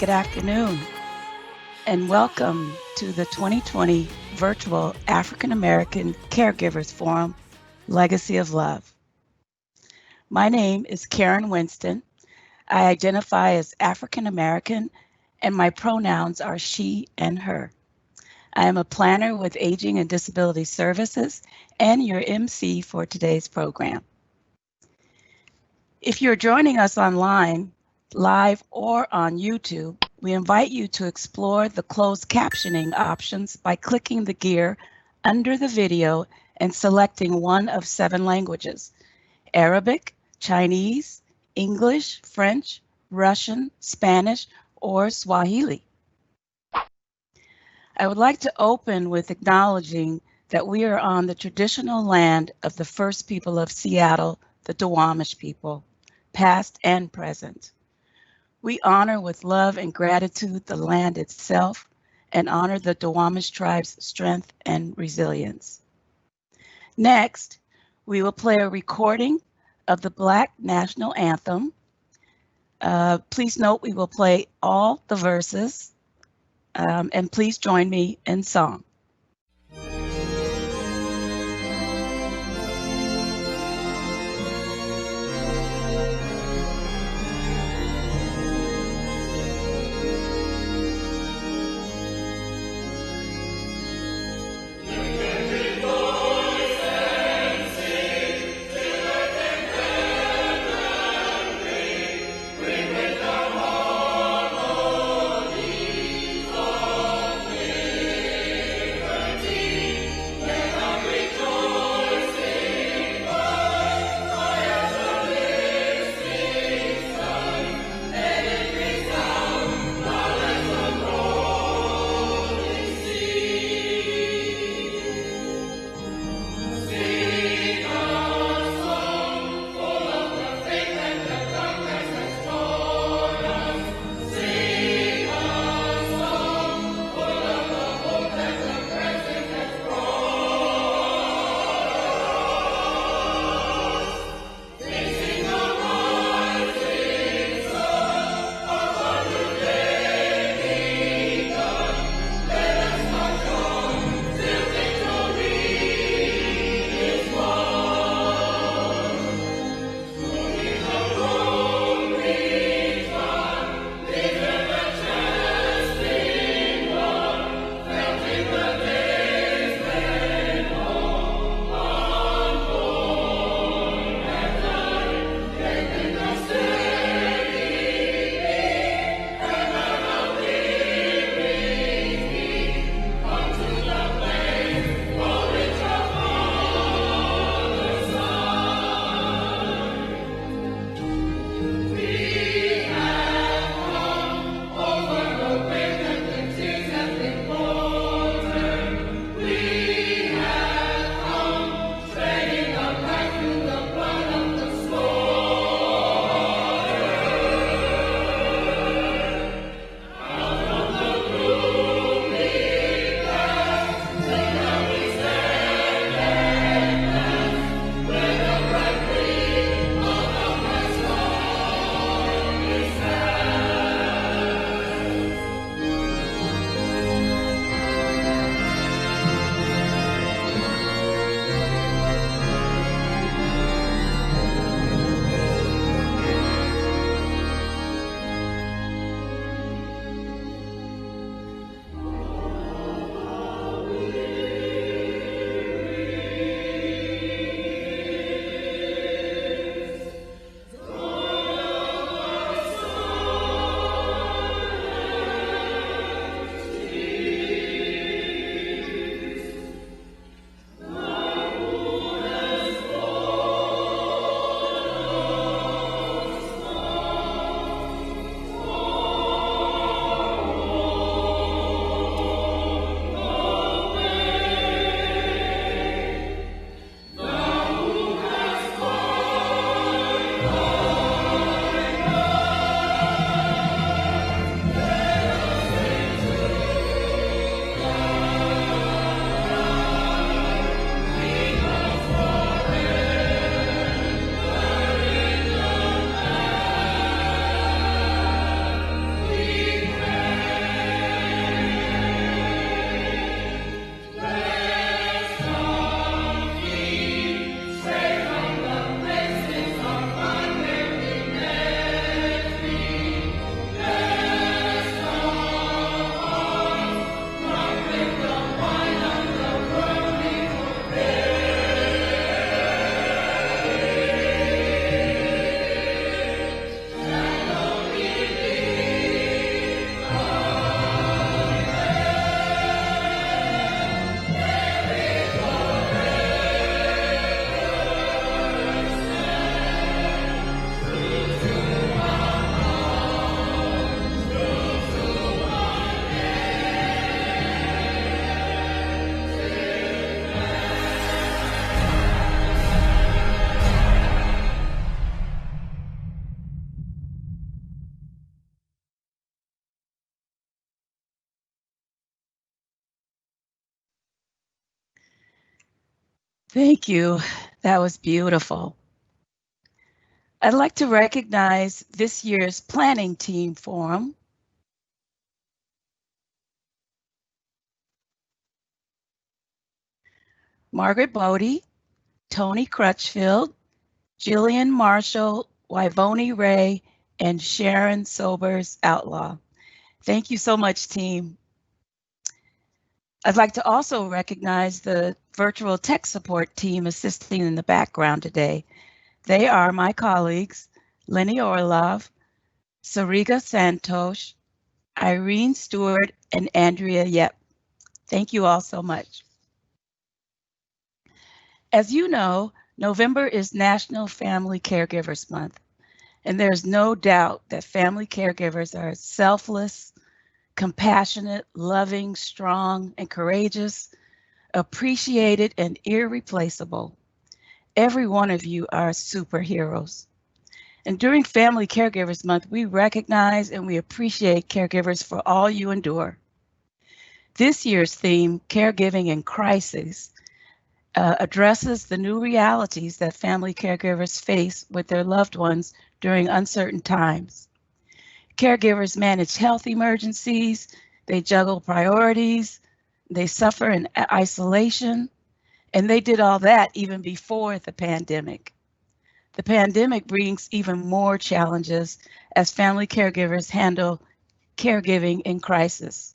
Good afternoon, and welcome to the 2020 Virtual African American Caregivers Forum, Legacy of Love. My name is Karen Winston. I identify as African American, and my pronouns are she and her. I am a planner with Aging and Disability Services and your MC for today's program. If you're joining us online, live or on YouTube, we invite you to explore the closed captioning options by clicking the gear under the video and selecting one of 7 languages: Arabic, Chinese, English, French, Russian, Spanish, or Swahili. I would like to open with acknowledging that we are on the traditional land of the first people of Seattle, the Duwamish people, past and present. We honor with love and gratitude the land itself and honor the Duwamish tribe's strength and resilience. Next, we will play a recording of the Black National Anthem. Please note we will play all the verses, and please join me in song. Thank you. That was beautiful. I'd like to recognize this year's planning team forum. Margaret Bodie, Tony Crutchfield, Jillian Marshall, Wyvonne Ray, and Sharon Sobers-Outlaw. Thank you so much, team. I'd like to also recognize the virtual tech support team assisting in the background today. They are my colleagues, Lenny Orlov, Sariga Santosh, Irene Stewart, and Andrea Yip. Thank you all so much. As you know, November is National Family Caregivers Month, and there's no doubt that family caregivers are selfless, compassionate, loving, strong, and courageous, appreciated, and irreplaceable. Every one of you are superheroes. And during Family Caregivers Month, we recognize and we appreciate caregivers for all you endure. This year's theme, Caregiving in Crisis, addresses the new realities that family caregivers face with their loved ones during uncertain times. Caregivers manage health emergencies, they juggle priorities, they suffer in isolation, and they did all that even before the pandemic. The pandemic brings even more challenges as family caregivers handle caregiving in crisis.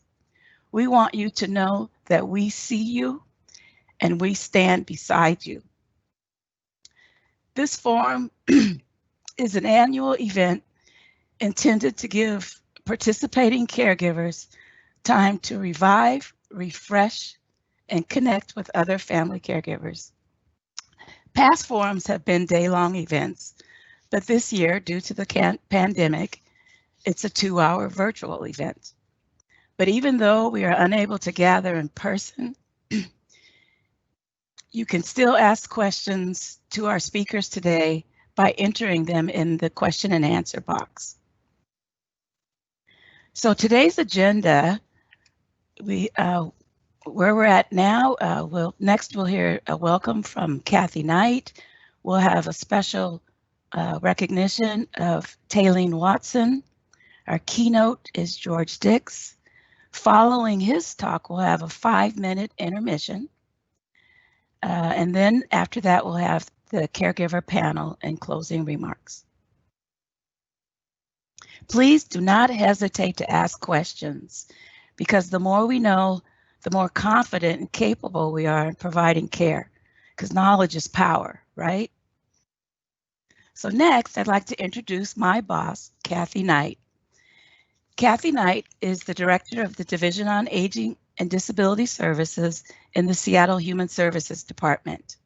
We want you to know that we see you and we stand beside you. This forum is an annual event intended to give participating caregivers time to revive, refresh, and connect with other family caregivers. Past forums have been day-long events, but this year, due to the pandemic, it's a 2-hour virtual event. But even though we are unable to gather in person, you can still ask questions to our speakers today by entering them in the question and answer box. So today's agenda, where we're at now, next we'll hear a welcome from Cathy Knight. We'll have a special recognition of Taylene Watson. Our keynote is George Dix. Following his talk, we'll have a 5-minute intermission. And then after that, we'll have the caregiver panel and closing remarks. Please do not hesitate to ask questions, because the more we know, the more confident and capable we are in providing care, because knowledge is power, right? So next, I'd like to introduce my boss, Cathy Knight. Cathy Knight is the director of the Division on Aging and Disability Services in the Seattle Human Services Department.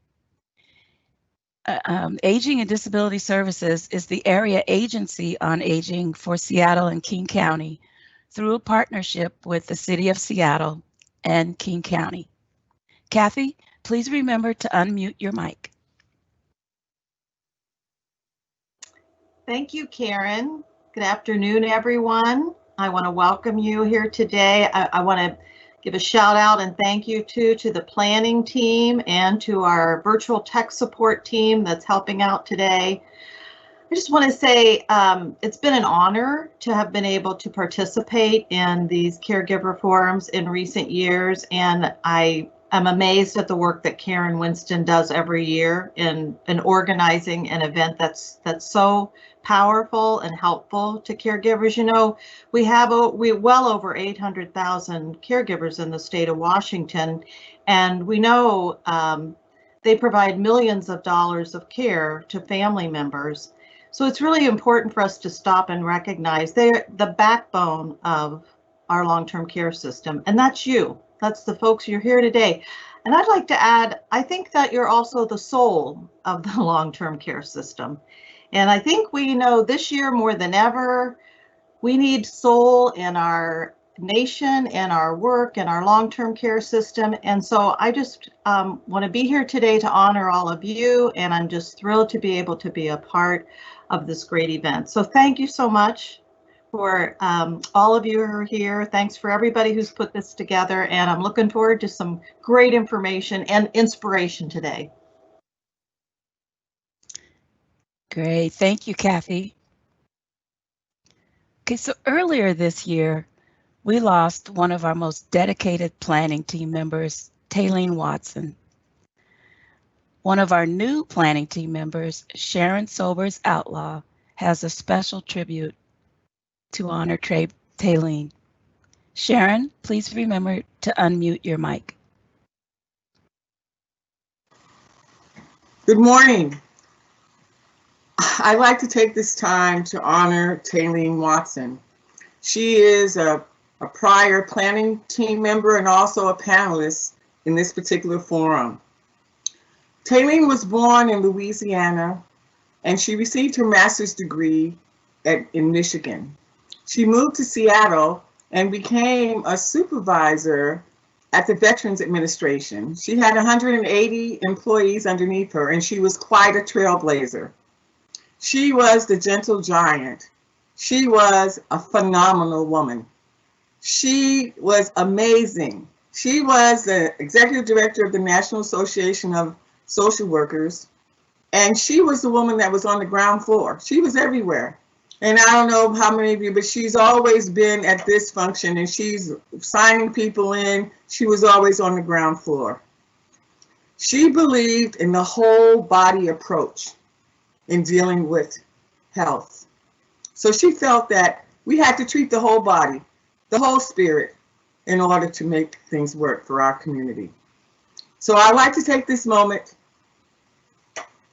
Aging and Disability Services is the area agency on aging for Seattle and King County through a partnership with the City of Seattle and King County. Cathy, please remember to unmute your mic. Thank you, Karen. Good afternoon, everyone. I want to welcome you here today. I want to give a shout out and thank you to the planning team and to our virtual tech support team that's helping out today. I just want to say it's been an honor to have been able to participate in these caregiver forums in recent years, and I am amazed at the work that Karen Winston does every year in organizing an event that's so powerful and helpful to caregivers. You know, we well over 800,000 caregivers in the state of Washington, and we know they provide millions of dollars of care to family members. So it's really important for us to stop and recognize they're the backbone of our long-term care system, and that's you. That's the folks you're here today. And I'd like to add, I think that you're also the soul of the long-term care system. And I think we know this year more than ever, we need soul in our nation and our work and our long-term care system. And so I just want to be here today to honor all of you. And I'm just thrilled to be able to be a part of this great event. So thank you so much for all of you who are here. Thanks for everybody who's put this together. And I'm looking forward to some great information and inspiration today. Great. Thank you, Cathy. Okay, so earlier this year, we lost one of our most dedicated planning team members, Taylene Watson. One of our new planning team members, Sharon Sobers-Outlaw, has a special tribute to honor Taylene. Sharon, please remember to unmute your mic. Good morning. I'd like to take this time to honor Taylene Watson. She is a prior planning team member and also a panelist in this particular forum. Taylene was born in Louisiana and she received her master's degree in Michigan. She moved to Seattle and became a supervisor at the Veterans Administration. She had 180 employees underneath her and she was quite a trailblazer. She was the gentle giant. She was a phenomenal woman. She was amazing. She was the executive director of the National Association of Social Workers, and she was the woman that was on the ground floor. She was everywhere. And I don't know how many of you, but she's always been at this function and she's signing people in. She was always on the ground floor. She believed in the whole body approach in dealing with health. So she felt that we had to treat the whole body, the whole spirit, in order to make things work for our community. So I'd like to take this moment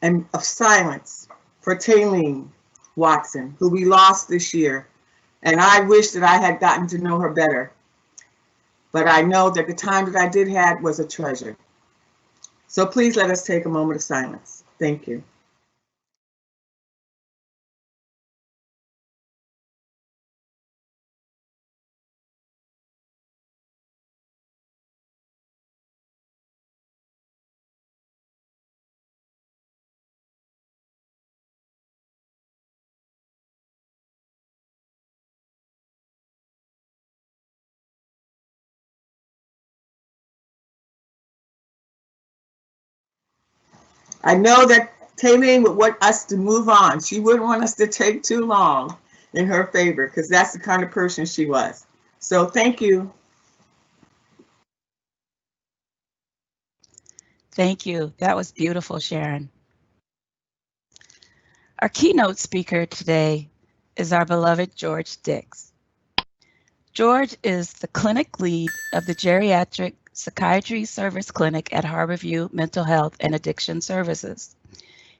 of silence for Taylene Watson, who we lost this year. And I wish that I had gotten to know her better. But I know that the time that I did have was a treasure. So please let us take a moment of silence. Thank you. I know that Taylene would want us to move on. She wouldn't want us to take too long in her favor because that's the kind of person she was. So thank you. Thank you. That was beautiful, Sharon. Our keynote speaker today is our beloved George Dix. George is the clinic lead of the Geriatric Psychiatry Service Clinic at Harborview Mental Health and Addiction Services.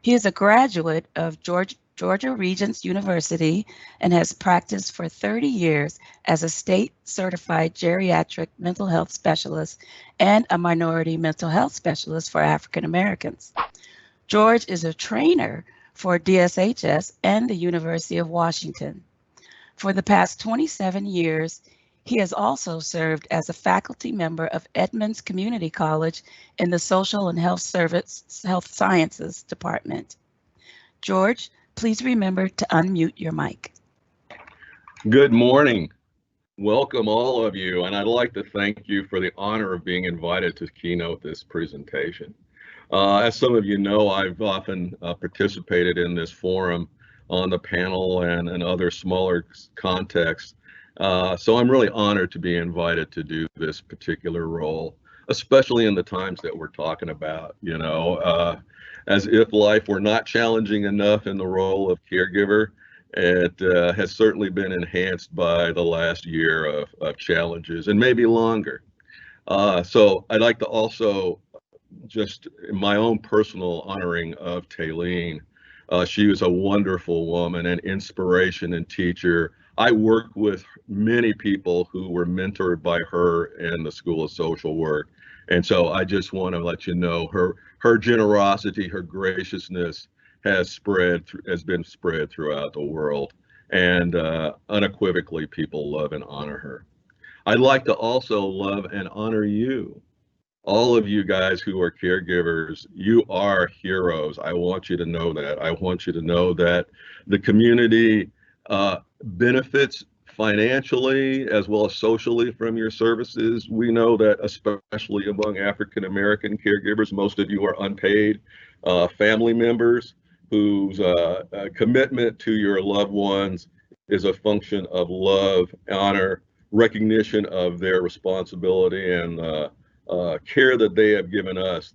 He is a graduate of Georgia Regents University and has practiced for 30 years as a state-certified geriatric mental health specialist and a minority mental health specialist for African Americans. George is a trainer for DSHS and the University of Washington. For the past 27 years, he has also served as a faculty member of Edmonds Community College in the Social and Health Sciences Department. George, please remember to unmute your mic. Good morning. Welcome all of you, and I'd like to thank you for the honor of being invited to keynote this presentation. As some of you know, I've often participated in this forum on the panel and other smaller contexts. So I'm really honored to be invited to do this particular role, especially in the times that we're talking about, you know, as if life were not challenging enough in the role of caregiver. It has certainly been enhanced by the last year of challenges and maybe longer. So I'd like to also just my own personal honoring of Taylene. She was a wonderful woman, an inspiration and teacher. I worked with many people who were mentored by her in the School of Social Work. And so I just want to let you know her generosity, her graciousness has been spread throughout the world. And unequivocally, people love and honor her. I'd like to also love and honor you. All of you guys who are caregivers, you are heroes. I want you to know that. I want you to know that the community benefits financially as well as socially from your services. We know that especially among African American caregivers, most of you are unpaid family members. whose commitment to your loved ones is a function of love, honor, recognition of their responsibility, and care that they have given us.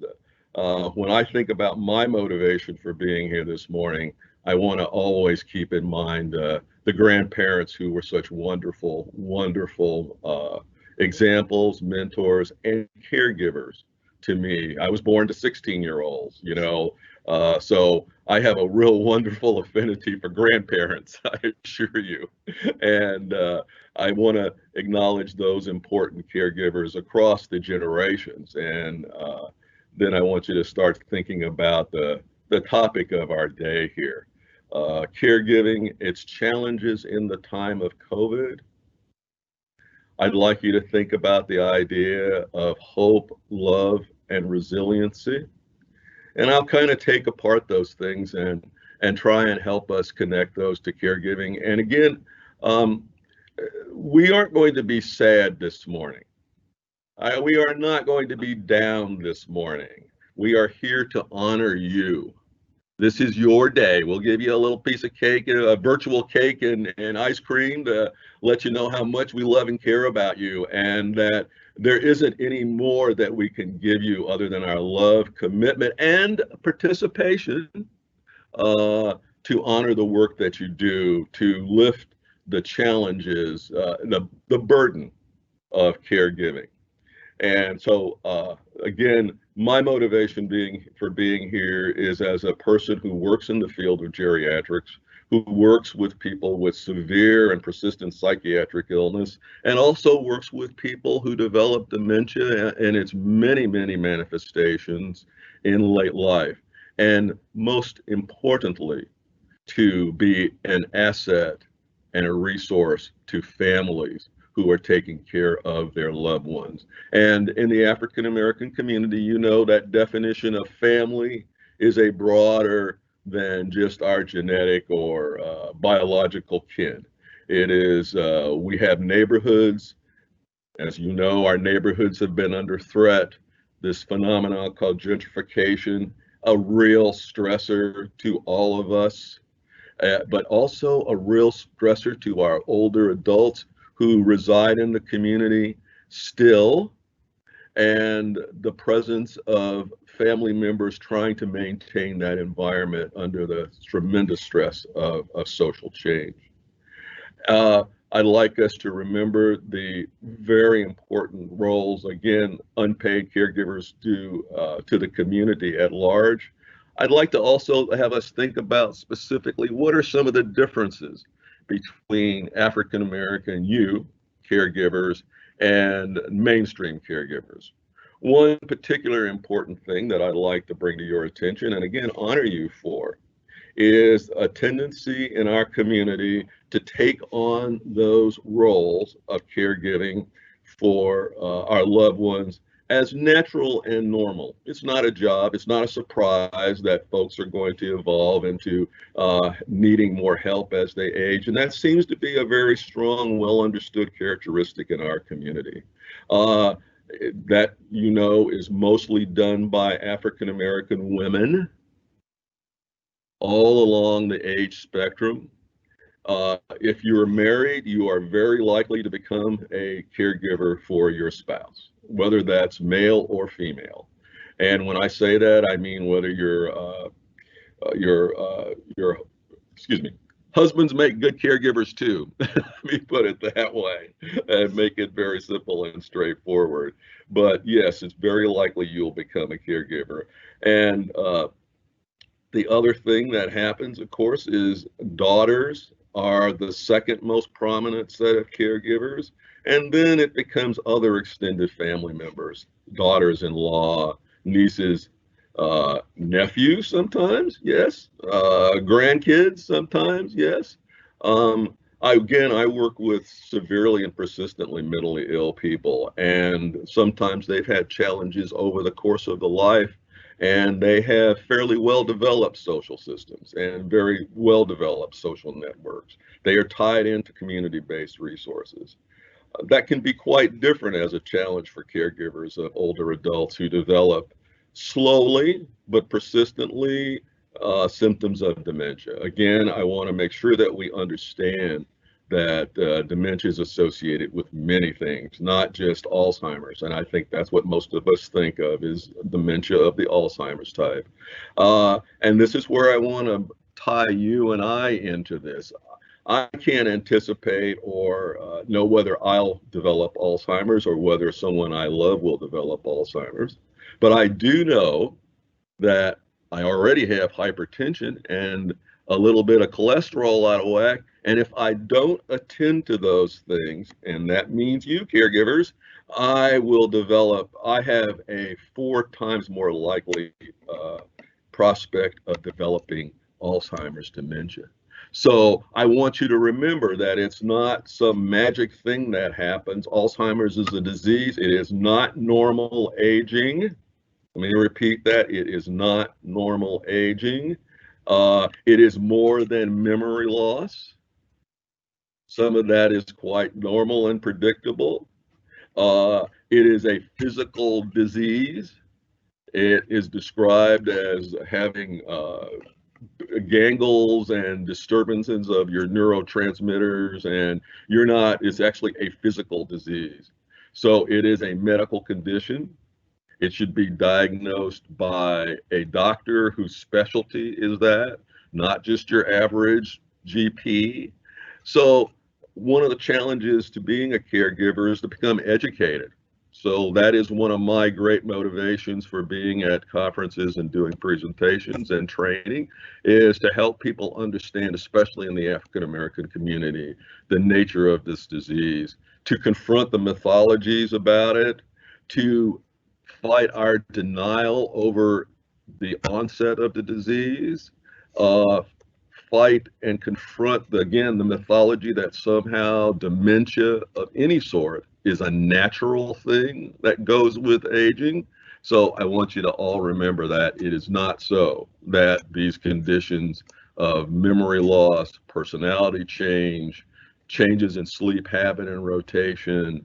When I think about my motivation for being here this morning, I want to always keep in mind the grandparents who were such wonderful, wonderful examples, mentors, and caregivers to me. I was born to 16-year-olds, you know, so I have a real wonderful affinity for grandparents, I assure you. And I want to acknowledge those important caregivers across the generations. And then I want you to start thinking about the topic of our day here. Caregiving, its challenges in the time of COVID. I'd like you to think about the idea of hope, love, and resiliency. And I'll kind of take apart those things and try and help us connect those to caregiving. And again, we aren't going to be sad this morning. We are not going to be down this morning. We are here to honor you. This is your day. We'll give you a little piece of cake, a virtual cake and ice cream to let you know how much we love and care about you, and that there isn't any more that we can give you other than our love, commitment, and participation to honor the work that you do, to lift the challenges, the burden of caregiving. And so, again, my motivation for being here is as a person who works in the field of geriatrics, who works with people with severe and persistent psychiatric illness, and also works with people who develop dementia and its many, many manifestations in late life. And most importantly, to be an asset and a resource to families who are taking care of their loved ones. And in the African American community, you know that definition of family is a broader than just our genetic or biological kin. It is, we have neighborhoods. As you know, our neighborhoods have been under threat. This phenomenon called gentrification, a real stressor to all of us, but also a real stressor to our older adults who reside in the community still, and the presence of family members trying to maintain that environment under the tremendous stress of social change. I'd like us to remember the very important roles, again, unpaid caregivers do to the community at large. I'd like to also have us think about specifically what are some of the differences between African American caregivers and mainstream caregivers. One particular important thing that I'd like to bring to your attention, and again honor you for, is a tendency in our community to take on those roles of caregiving for our loved ones as natural and normal. It's not a job. It's not a surprise that folks are going to evolve into needing more help as they age. And that seems to be a very strong, well understood characteristic in our community. That, you know, is mostly done by African American women all along the age spectrum. If you're married, you are very likely to become a caregiver for your spouse, whether that's male or female. And when I say that, I mean whether husbands make good caregivers too. Let me put it that way and make it very simple and straightforward. But yes, it's very likely you'll become a caregiver. And the other thing that happens, of course, is daughters are the second most prominent set of caregivers. And then it becomes other extended family members, daughters-in-law, nieces, nephews sometimes, yes. Grandkids sometimes, yes. I work with severely and persistently mentally ill people, and sometimes they've had challenges over the course of the life, and they have fairly well-developed social systems and very well-developed social networks. They are tied into community-based resources. That can be quite different as a challenge for caregivers of older adults who develop slowly but persistently symptoms of dementia. Again, I want to make sure that we understand that dementia is associated with many things, not just Alzheimer's. And I think that's what most of us think of is dementia of the Alzheimer's type. And this is where I want to tie you and I into this. I can't anticipate or know whether I'll develop Alzheimer's or whether someone I love will develop Alzheimer's. But I do know that I already have hypertension and a little bit of cholesterol out of whack. And if I don't attend to those things, and that means you caregivers, I have a 4 times more likely prospect of developing Alzheimer's dementia. So I want you to remember that it's not some magic thing that happens. Alzheimer's is a disease. It is not normal aging. Let me repeat that. It is not normal aging. It is more than memory loss. Some of that is quite normal and predictable. It is a physical disease. It is described as having gangles and disturbances of your neurotransmitters, and it's actually a physical disease. So it is a medical condition. It should be diagnosed by a doctor whose specialty is that, not just your average GP. So one of the challenges to being a caregiver is to become educated. So that is one of my great motivations for being at conferences and doing presentations and training, is to help people understand, especially in the African American community, the nature of this disease, to confront the mythologies about it, to fight our denial over the onset of the disease, fight and confront, the mythology that somehow dementia of any sort is a natural thing that goes with aging. So I want you to all remember that it is not so, that these conditions of memory loss, personality change, changes in sleep habit and rotation,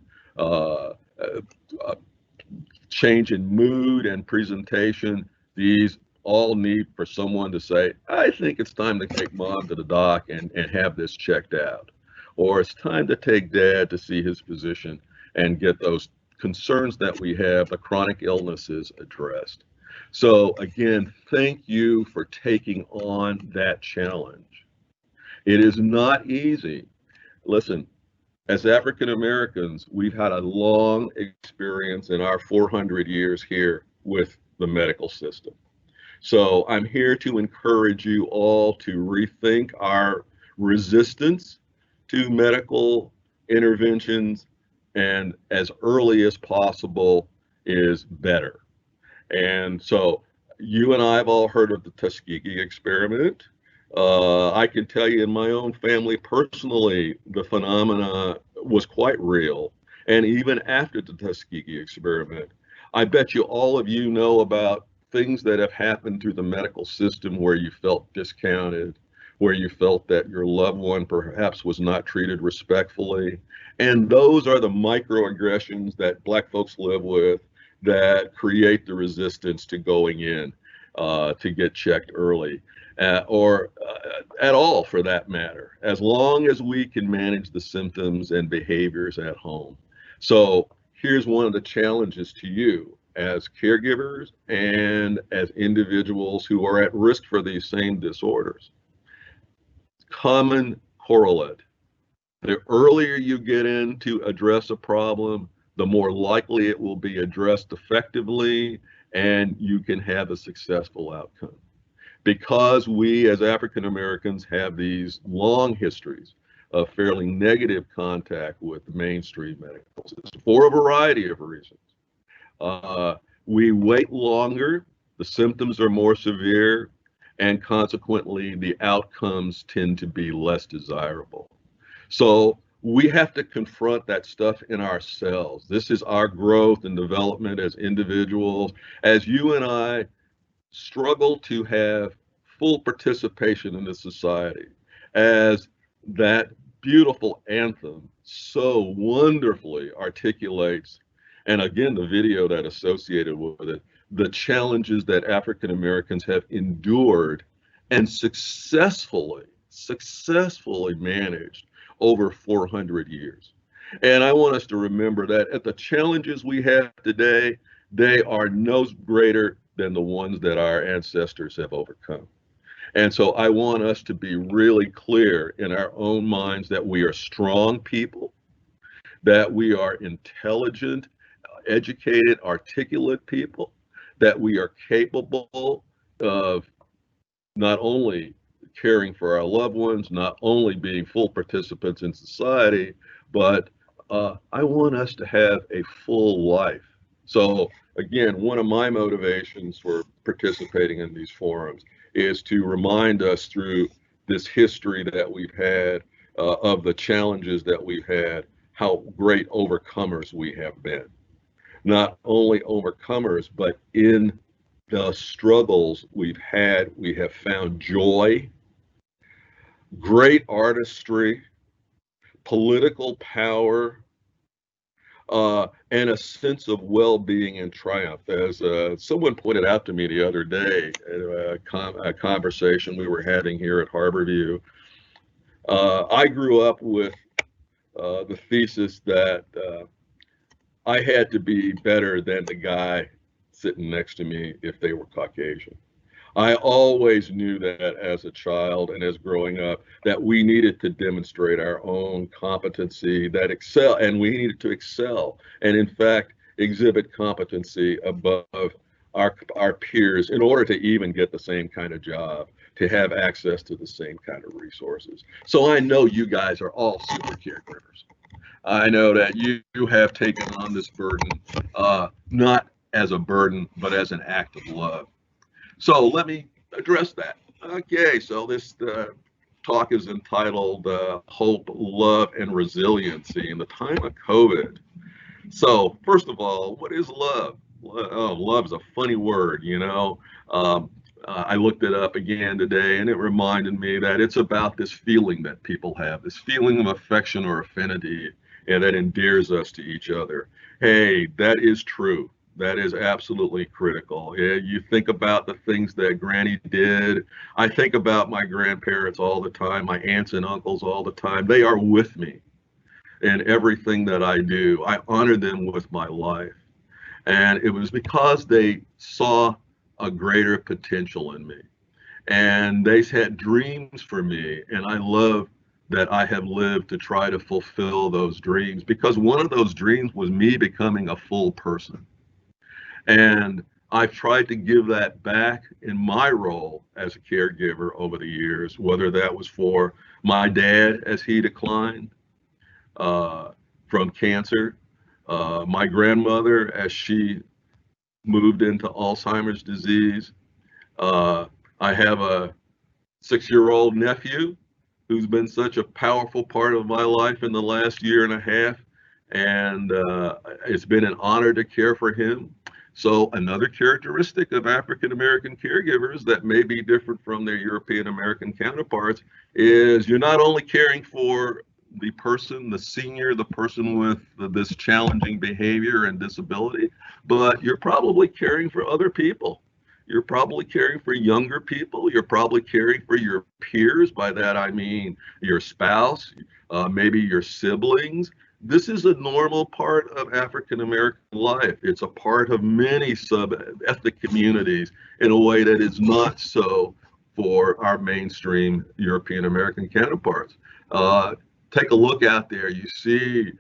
change in mood and presentation, these all need for someone to say, I think it's time to take mom to the doc and have this checked out. Or it's time to take dad to see his physician and get those concerns that we have, the chronic illnesses, addressed. So again, thank you for taking on that challenge. It is not easy. Listen, as African Americans, we've had a long experience in our 400 years here with the medical system. So I'm here to encourage you all to rethink our resistance to medical interventions, and as early as possible is better. And so you and I have all heard of the Tuskegee experiment. I can tell you in my own family personally, the phenomena was quite real. And even after the Tuskegee experiment, I bet you all of you know about things that have happened through the medical system where you felt discounted, where you felt that your loved one perhaps was not treated respectfully. And those are the microaggressions that Black folks live with that create the resistance to going in to get checked early. Or at all for that matter, as long as we can manage the symptoms and behaviors at home. So here's one of the challenges to you as caregivers and as individuals who are at risk for these same disorders. Common correlate. The earlier you get in to address a problem, the more likely it will be addressed effectively and you can have a successful outcome. Because we as African Americans have these long histories of fairly negative contact with the mainstream medical system for a variety of reasons. We wait longer, the symptoms are more severe, and consequently the outcomes tend to be less desirable. So we have to confront that stuff in ourselves. This is our growth and development as individuals. As you and I struggle to have full participation in this society, as that beautiful anthem so wonderfully articulates, and again, the video that associated with it, the challenges that African Americans have endured and successfully managed over 400 years. And I want us to remember that at the challenges we have today, they are no greater than the ones that our ancestors have overcome. And so I want us to be really clear in our own minds that we are strong people, that we are intelligent, educated, articulate people, that we are capable of not only caring for our loved ones, not only being full participants in society, but I want us to have a full life. So again, one of my motivations for participating in these forums is to remind us through this history that we've had of the challenges that we've had, how great overcomers we have been. Not only overcomers, but in the struggles we've had, we have found joy, great artistry, political power, and a sense of well-being and triumph. As someone pointed out to me the other day, a conversation we were having here at Harborview, I grew up with the thesis that I had to be better than the guy sitting next to me if they were Caucasian. I always knew that as a child and as growing up, that we needed to demonstrate our own competency, and we needed to excel, and in fact, exhibit competency above our peers in order to even get the same kind of job, to have access to the same kind of resources. So I know you guys are all super caregivers. I know that you have taken on this burden, not as a burden, but as an act of love. So let me address that. Okay, so this talk is entitled Hope, Love, and Resiliency in the Time of COVID. So first of all, what is love? Oh, love is a funny word, you know. I looked it up again today, and it reminded me that it's about this feeling that people have, this feeling of affection or affinity, and that endears us to each other. Hey, that is true. That is absolutely critical. Yeah, you think about the things that Granny did. I think about my grandparents all the time, my aunts and uncles all the time. They are with me in everything that I do. I honor them with my life. And it was because they saw a greater potential in me. And they had dreams for me. And I love that I have lived to try to fulfill those dreams, because one of those dreams was me becoming a full person. And I've tried to give that back in my role as a caregiver over the years, whether that was for my dad as he declined from cancer, my grandmother as she moved into Alzheimer's disease. I have a 6-year-old nephew who's been such a powerful part of my life in the last year and a half, and it's been an honor to care for him. So another characteristic of African American caregivers that may be different from their European American counterparts is you're not only caring for the person, the senior, the person with this challenging behavior and disability, but you're probably caring for other people. You're probably caring for younger people. You're probably caring for your peers. By that, I mean your spouse, maybe your siblings. This is a normal part of African American life. It's a part of many sub-ethnic communities in a way that is not so for our mainstream European American counterparts. Take a look out there. You see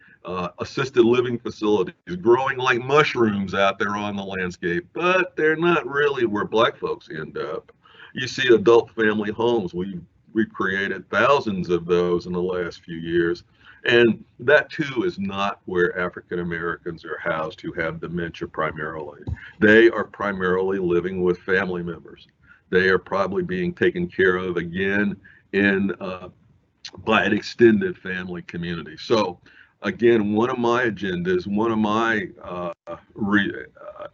assisted living facilities growing like mushrooms out there on the landscape, but they're not really where Black folks end up. You see adult family homes. We've created thousands of those in the last few years. And that too is not where African Americans are housed who have dementia primarily. They are primarily living with family members. They are probably being taken care of again by an extended family community. So again, one of my agendas, one of my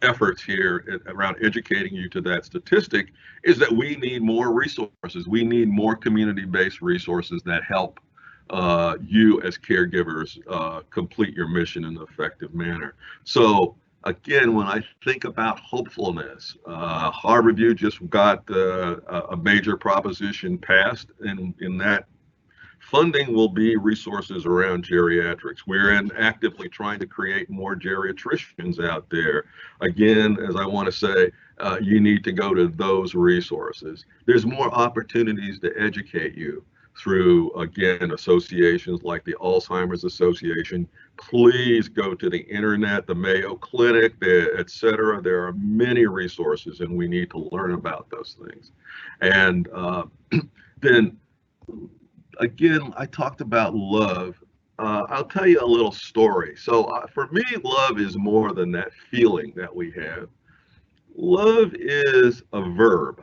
efforts here around educating you to that statistic is that we need more resources. We need more community-based resources that help you as caregivers complete your mission in an effective manner. So again, when I think about hopefulness, Harvard Review just got a major proposition passed, and in that funding will be resources around geriatrics. We're actively trying to create more geriatricians out there. Again, as I want to say, you need to go to those resources. There's more opportunities to educate you through, again, associations like the Alzheimer's Association. Please go to the internet, the Mayo Clinic, etc. There are many resources, and we need to learn about those things. And then, again, I talked about love. I'll tell you a little story. So for me, love is more than that feeling that we have. Love is a verb.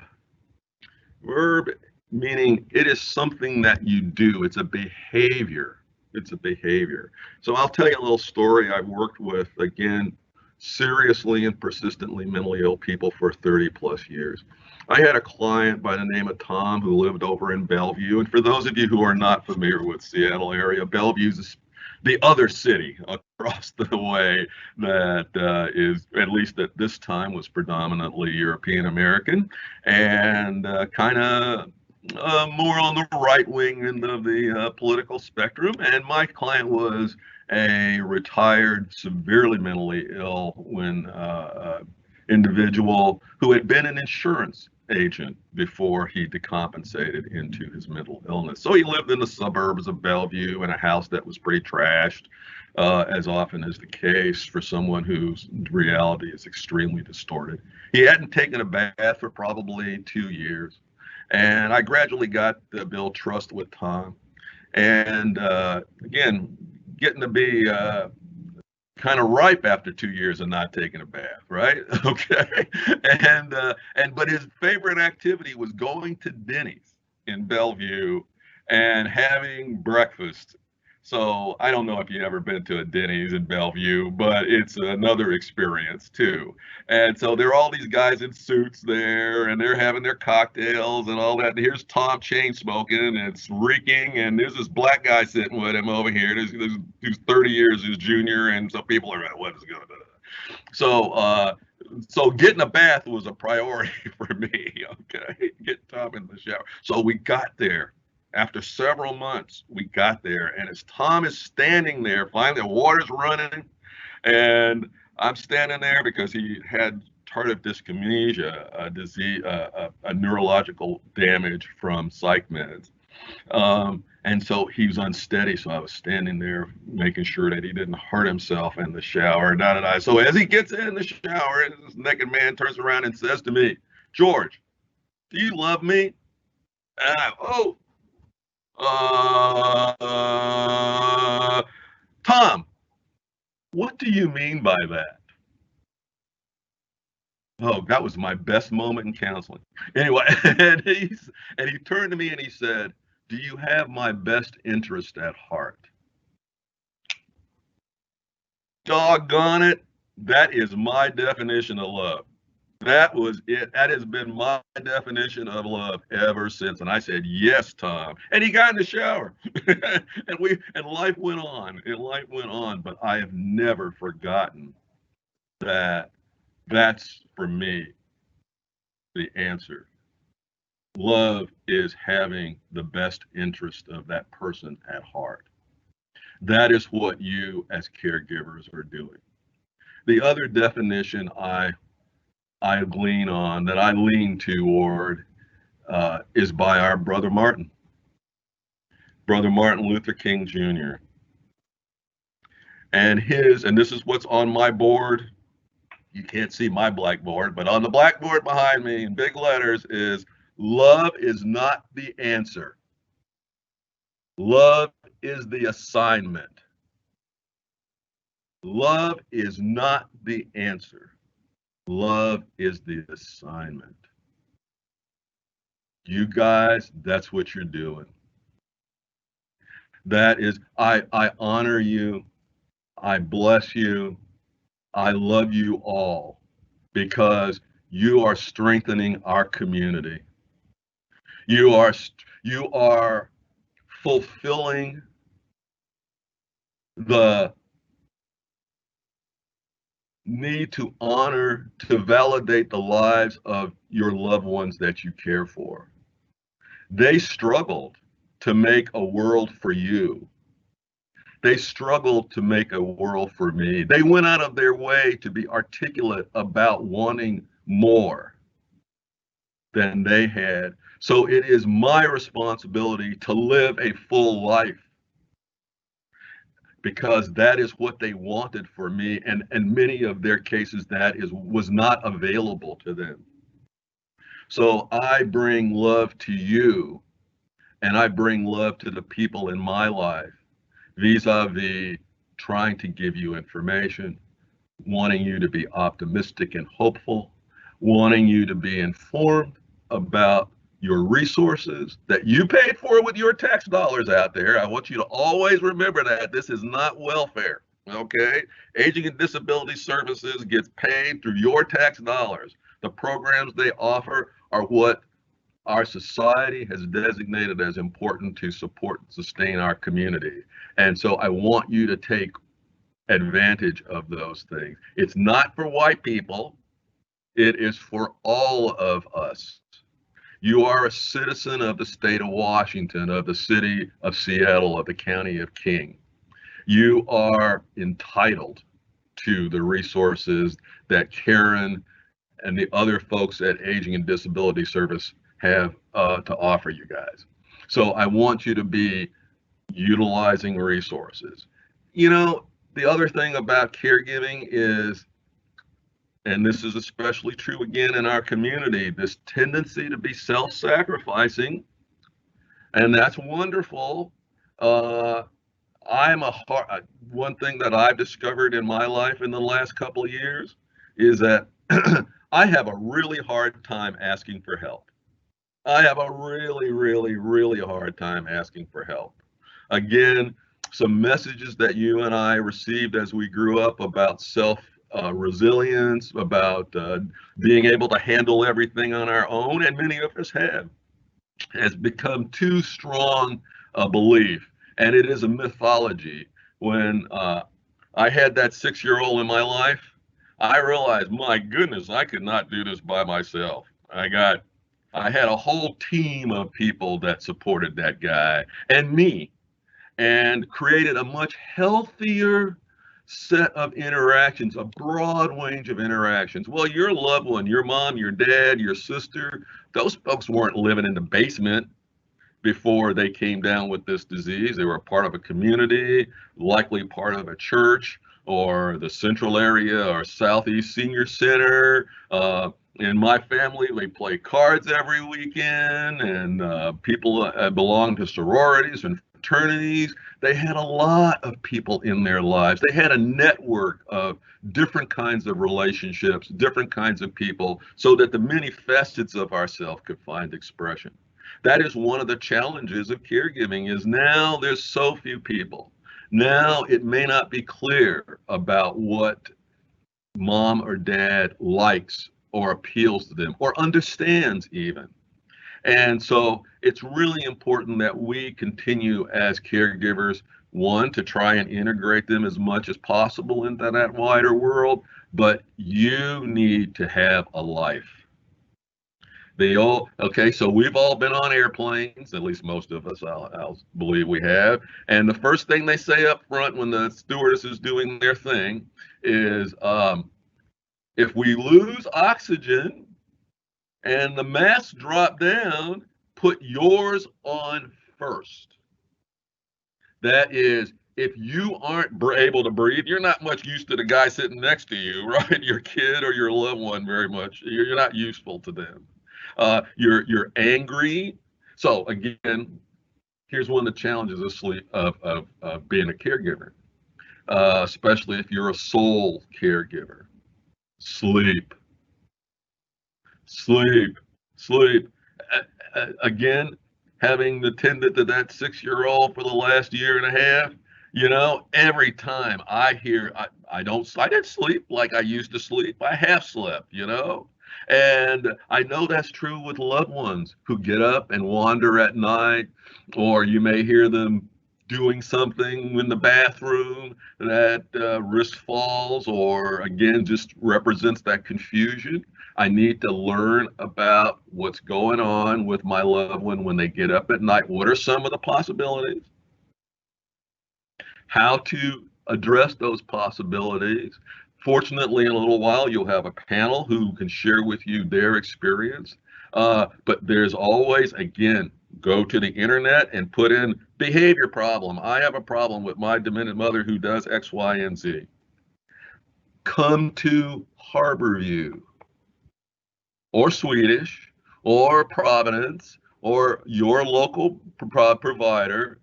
Verb meaning it is something that you do. It's a behavior. It's a behavior. So I'll tell you a little story. I've worked with, again, seriously and persistently mentally ill people for 30 plus years. I had a client by the name of Tom who lived over in Bellevue. And for those of you who are not familiar with Seattle area, Bellevue is the other city across the way that is, at least at this time, was predominantly European American and kind of more on the right wing end of the political spectrum. And my client was a retired, severely mentally ill individual who had been an insurance agent before he decompensated into his mental illness. So he lived in the suburbs of Bellevue in a house that was pretty trashed, as often is the case for someone whose reality is extremely distorted. He hadn't taken a bath for probably 2 years. And I gradually got to build trust with Tom. And again, getting to be kind of ripe after 2 years of not taking a bath, right? Okay. But his favorite activity was going to Denny's in Bellevue and having breakfast. So I don't know if you've ever been to a Denny's in Bellevue, but it's another experience too. And so there are all these guys in suits there, and they're having their cocktails and all that. And here's Tom chain smoking, and it's reeking, and there's this black guy sitting with him over here. Who's 30 years his junior, and so people are like, what is going on? So getting a bath was a priority for me. Okay, get Tom in the shower. So we got there. After several months, we got there, and as Tom is standing there, finally the water's running, and I'm standing there because he had tardive dyskinesia, a disease, a neurological damage from psych meds. And so he was unsteady, so I was standing there making sure that he didn't hurt himself in the shower. So as he gets in the shower, this naked man turns around and says to me, "George, do you love me?" And Tom, what do you mean by that? Oh, that was my best moment in counseling. Anyway, and he turned to me and he said, "Do you have my best interest at heart?" Doggone it, that is my definition of love. That was it. That has been my definition of love ever since. And I said, "Yes, Tom." And he got in the shower. and life went on. And life went on. But I have never forgotten that that's, for me, the answer. Love is having the best interest of that person at heart. That is what you as caregivers are doing. The other definition I lean toward is by our brother Martin Luther King Jr. And this is what's on my board. You can't see my blackboard, but on the blackboard behind me in big letters is, "Love is not the answer. Love is the assignment." Love is not the answer. Love is the assignment. You guys, that's what you're doing. That is, I honor you. I bless you. I love you all because you are strengthening our community. You are fulfilling the need to honor, to validate the lives of your loved ones that you care for. They struggled to make a world for you. They struggled to make a world for me. They went out of their way to be articulate about wanting more than they had. So it is my responsibility to live a full life, because that is what they wanted for me, and in many of their cases that was not available to them. So I bring love to you, and I bring love to the people in my life, vis-a-vis trying to give you information, wanting you to be optimistic and hopeful, wanting you to be informed about your resources that you paid for with your tax dollars out there. I want you to always remember that this is not welfare, okay? Aging and Disability Services gets paid through your tax dollars. The programs they offer are what our society has designated as important to support and sustain our community. And so I want you to take advantage of those things. It's not for white people. It is for all of us. You are a citizen of the state of Washington, of the city of Seattle, of the county of King. You are entitled to the resources that Karen and the other folks at Aging and Disability Service have to offer you guys. So I want you to be utilizing resources. You know, the other thing about caregiving is, and this is especially true again in our community, this tendency to be self-sacrificing, and that's wonderful. One thing that I've discovered in my life in the last couple of years is that I have a really hard time asking for help. I have a really, really, really hard time asking for help. Again, some messages that you and I received as we grew up about resilience, about being able to handle everything on our own, and many of us have, has become too strong a belief, and it is a mythology. When I had that 6-year-old in my life, I realized, my goodness, I could not do this by myself. I had a whole team of people that supported that guy and me, and created a much healthier set of interactions, a broad range of interactions. Well, your loved one, your mom, your dad, your sister, those folks weren't living in the basement before they came down with this disease. They were part of a community, likely part of a church or the central area or Southeast Senior Center. In my family, we play cards every weekend, and people belong to sororities and fraternities. They had a lot of people in their lives. They had a network of different kinds of relationships, different kinds of people, so that the many facets of ourselves could find expression. That is one of the challenges of caregiving, is now there's so few people. Now it may not be clear about what mom or dad likes or appeals to them or understands even. And so it's really important that we continue as caregivers, one, to try and integrate them as much as possible into that wider world, but you need to have a life. So we've all been on airplanes, at least most of us, I'll believe we have. And the first thing they say up front when the stewardess is doing their thing is, if we lose oxygen and the masks drop down, put yours on first. That is, if you aren't able to breathe, you're not much use to the guy sitting next to you, right? Your kid or your loved one very much. You're not useful to them. You're angry. So again, here's one of the challenges of being a caregiver, especially if you're a sole caregiver. Sleep. Again, having attended to that 6-year-old for the last year and a half, you know, every time I hear, I didn't sleep like I used to sleep. I half slept, you know. And I know that's true with loved ones who get up and wander at night, or you may hear them doing something in the bathroom that risk falls, or again, just represents that confusion. I need to learn about what's going on with my loved one when they get up at night. What are some of the possibilities? How to address those possibilities. Fortunately, in a little while, you'll have a panel who can share with you their experience. But there's always, again, go to the internet and put in behavior problem. I have a problem with my demented mother who does X, Y, and Z. Come to Harborview or Swedish or Providence or your local provider.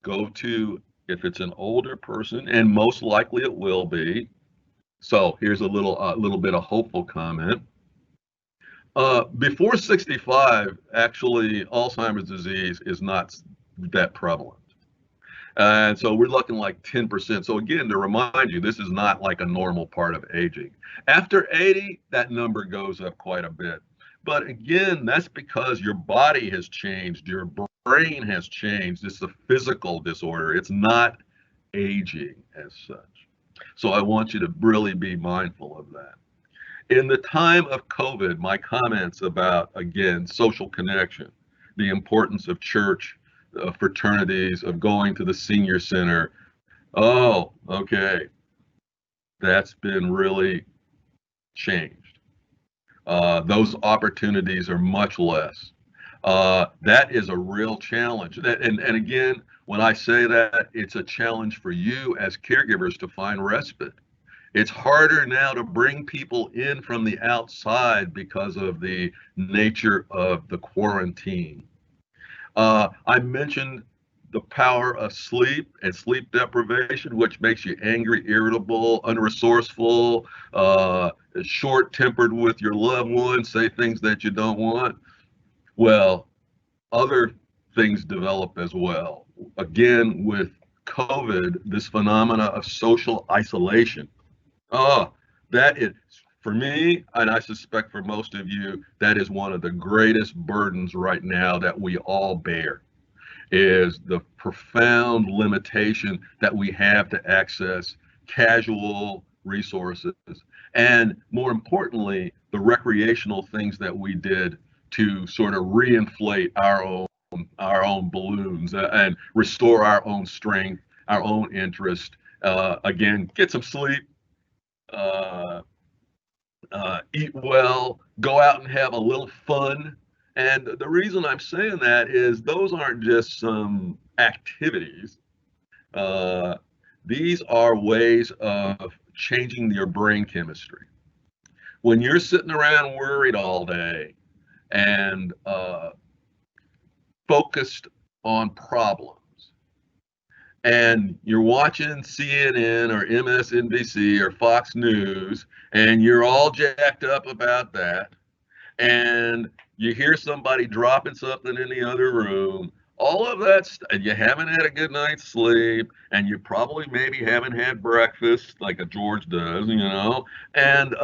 Go to, if it's an older person, and most likely it will be. So here's a little bit of hopeful comment. Before 65, actually, Alzheimer's disease is not that prevalent. And so we're looking like 10%. So again, to remind you, this is not like a normal part of aging. After 80, that number goes up quite a bit. But again, that's because your body has changed, your brain has changed. It's a physical disorder. It's not aging as such. So I want you to really be mindful of that. In the time of COVID, my comments about, again, social connection, the importance of church, fraternities, of going to the senior center. Oh, okay. That's been really changed. Those opportunities are much less. That is a real challenge. And again, when I say that, it's a challenge for you as caregivers to find respite. It's harder now to bring people in from the outside because of the nature of the quarantine. I mentioned the power of sleep and sleep deprivation, which makes you angry, irritable, unresourceful, short-tempered with your loved ones, say things that you don't want. Well, other things develop as well. Again, with COVID, this phenomena of social isolation. That is, for me, and I suspect for most of you, that is one of the greatest burdens right now that we all bear, is the profound limitation that we have to access casual resources, and more importantly, the recreational things that we did to sort of reinflate our own balloons and restore our own strength, our own interest. Again, get some sleep. Eat well, go out and have a little fun. And the reason I'm saying that is those aren't just some activities. These are ways of changing your brain chemistry. When you're sitting around worried all day and focused on problems, and you're watching CNN or MSNBC or Fox News, and you're all jacked up about that, and you hear somebody dropping something in the other room, all of that, and you haven't had a good night's sleep, and you probably maybe haven't had breakfast like a George does, and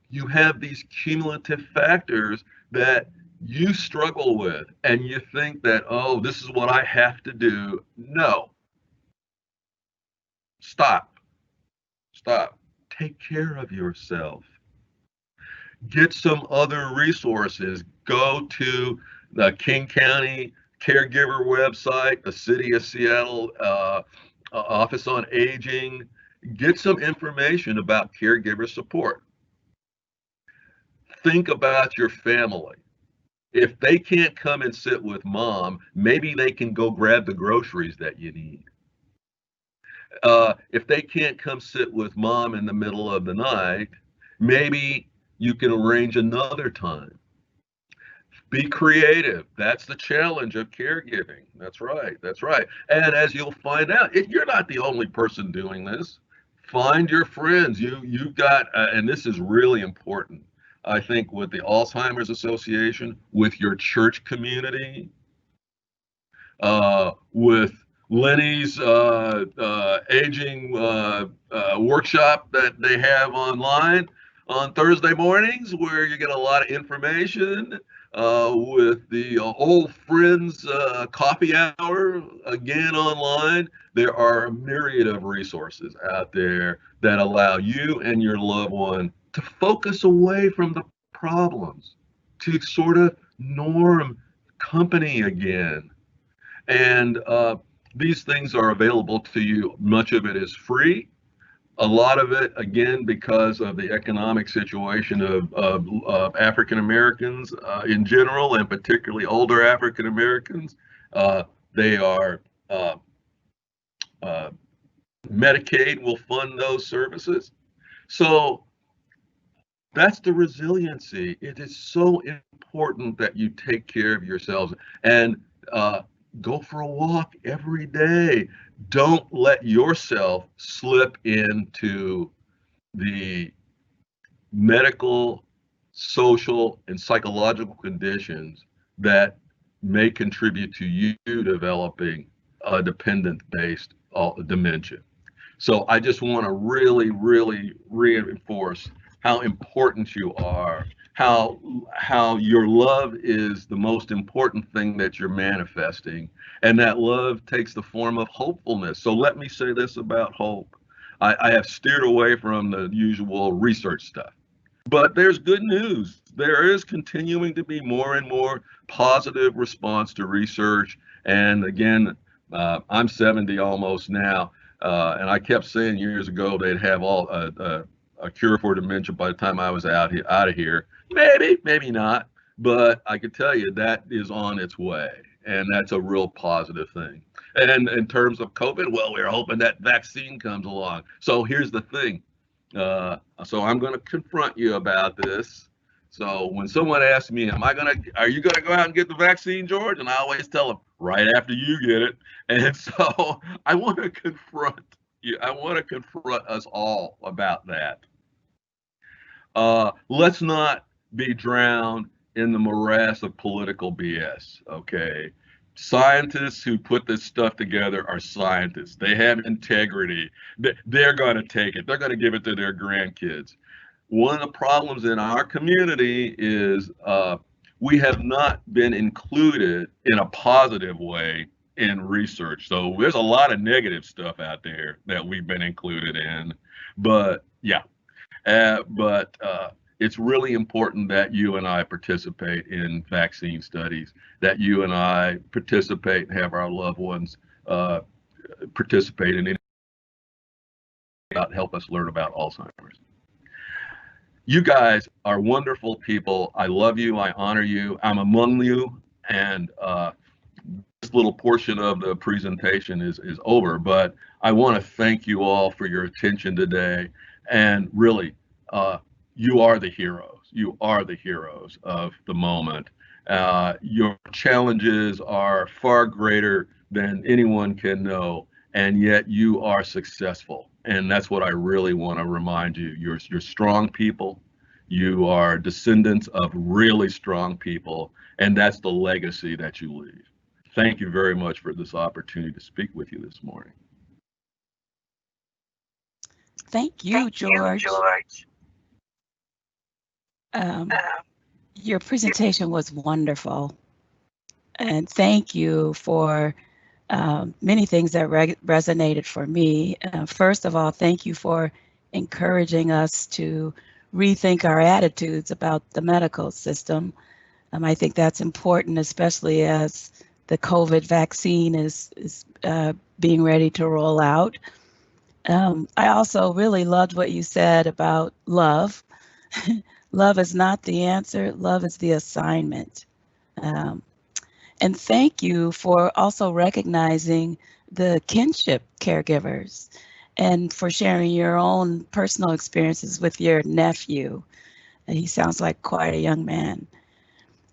you have these cumulative factors that you struggle with, and you think that, oh, this is what I have to do. No. Stop. Take care of yourself. Get some other resources. Go to the King County Caregiver website, the City of Seattle Office on Aging. Get some information about caregiver support. Think about your family. If they can't come and sit with mom, maybe they can go grab the groceries that you need. If they can't come sit with mom in the middle of the night, maybe you can arrange another time. Be creative. That's the challenge of caregiving. That's right. And as you'll find out, you're not the only person doing this. Find your friends. You've got, and this is really important, I think, with the Alzheimer's Association, with your church community, with Lenny's aging workshop that they have online on Thursday mornings, where you get a lot of information. with the old friends coffee hour again online. There are a myriad of resources out there that allow you and your loved one to focus away from the problems, to sort of norm company again. And these things are available to you. Much of it is free. A lot of it, again, because of the economic situation of African Americans in general, and particularly older African Americans, they are Medicaid will fund those services. So that's the resiliency. It is so important that you take care of yourselves and go for a walk every day. Don't let yourself slip into the medical, social, and psychological conditions that may contribute to you developing a dependent-based dementia. So I just want to really, really reinforce how important you are, how your love is the most important thing that you're manifesting, and that love takes the form of hopefulness. So let me say this about hope. I have steered away from the usual research stuff, but there's good news. There is continuing to be more and more positive response to research. And again, I'm 70 almost now, and I kept saying years ago they'd have a cure for dementia by the time I was out of here. Maybe, maybe not, but I can tell you that is on its way, and that's a real positive thing. And in terms of COVID, well, we're hoping that vaccine comes along. So here's the thing. So I'm going to confront you about this. So when someone asks me, are you going to go out and get the vaccine, George? And I always tell them, right after you get it. And so I want to confront you. I want to confront us all about that. Let's not be drowned in the morass of political BS, okay? Scientists who put this stuff together are scientists. They have integrity. They're going to take it. They're going to give it to their grandkids. One of the problems in our community is we have not been included in a positive way in research. So there's a lot of negative stuff out there that we've been included in. But yeah, it's really important that you and I participate in vaccine studies, that you and I participate and have our loved ones participate in it, help us learn about Alzheimer's. You guys are wonderful people. I love you. I honor you. I'm among you. And this little portion of the presentation is over, but I want to thank you all for your attention today. And really, you are the heroes. You are the heroes of the moment. Your challenges are far greater than anyone can know, and yet you are successful. And that's what I really want to remind you. You're strong people. You are descendants of really strong people, and that's the legacy that you leave. Thank you very much for this opportunity to speak with you this morning. Thank you, George. Your presentation was wonderful, and thank you for many things that resonated for me. First of all, thank you for encouraging us to rethink our attitudes about the medical system. I think that's important, especially as the COVID vaccine is being ready to roll out. I also really loved what you said about love. Love is not the answer, love is the assignment. And thank you for also recognizing the kinship caregivers and for sharing your own personal experiences with your nephew. He sounds like quite a young man.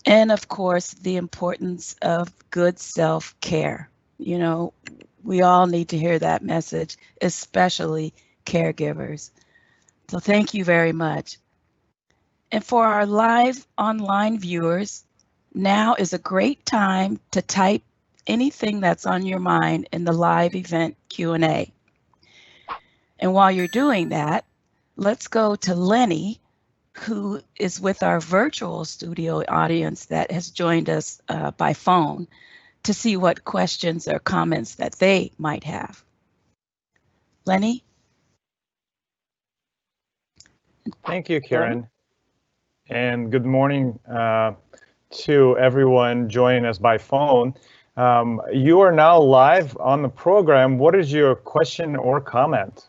And of course, the importance of good self-care. You know, we all need to hear that message, especially caregivers. So thank you very much. And for our live online viewers, now is a great time to type anything that's on your mind in the live event Q&A. And while you're doing that, let's go to Lenny, who is with our virtual studio audience that has joined us by phone to see what questions or comments that they might have. Lenny? Thank you, Karen. And good morning to everyone joining us by phone. You are now live on the program. What is your question or comment?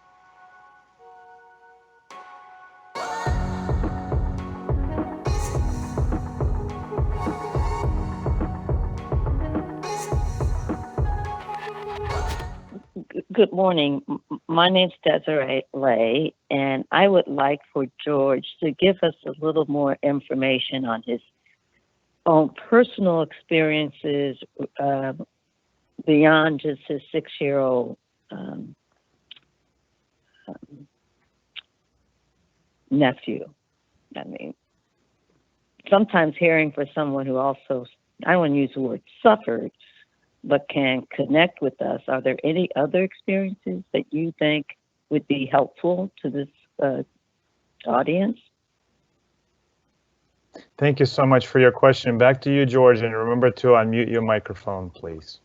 Good morning. My name's Desiree, and I would like for George to give us a little more information on his own personal experiences beyond just his 6-year-old nephew. I mean, sometimes hearing for someone who also, I wouldn't use the word suffered, but can connect with us. Are there any other experiences that you think would be helpful to this audience? Thank you so much for your question. Back to you, George, and remember to unmute your microphone, please.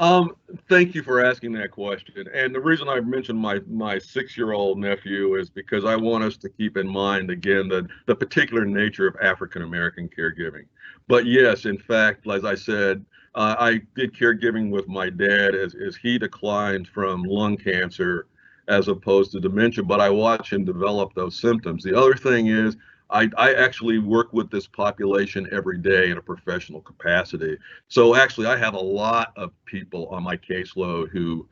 Thank you for asking that question. And the reason I mentioned my 6-year-old nephew is because I want us to keep in mind, again, the particular nature of African-American caregiving. But yes, in fact, as I said, I did caregiving with my dad as he declined from lung cancer as opposed to dementia, but I watched him develop those symptoms. The other thing is, I actually work with this population every day in a professional capacity. So actually, I have a lot of people on my caseload who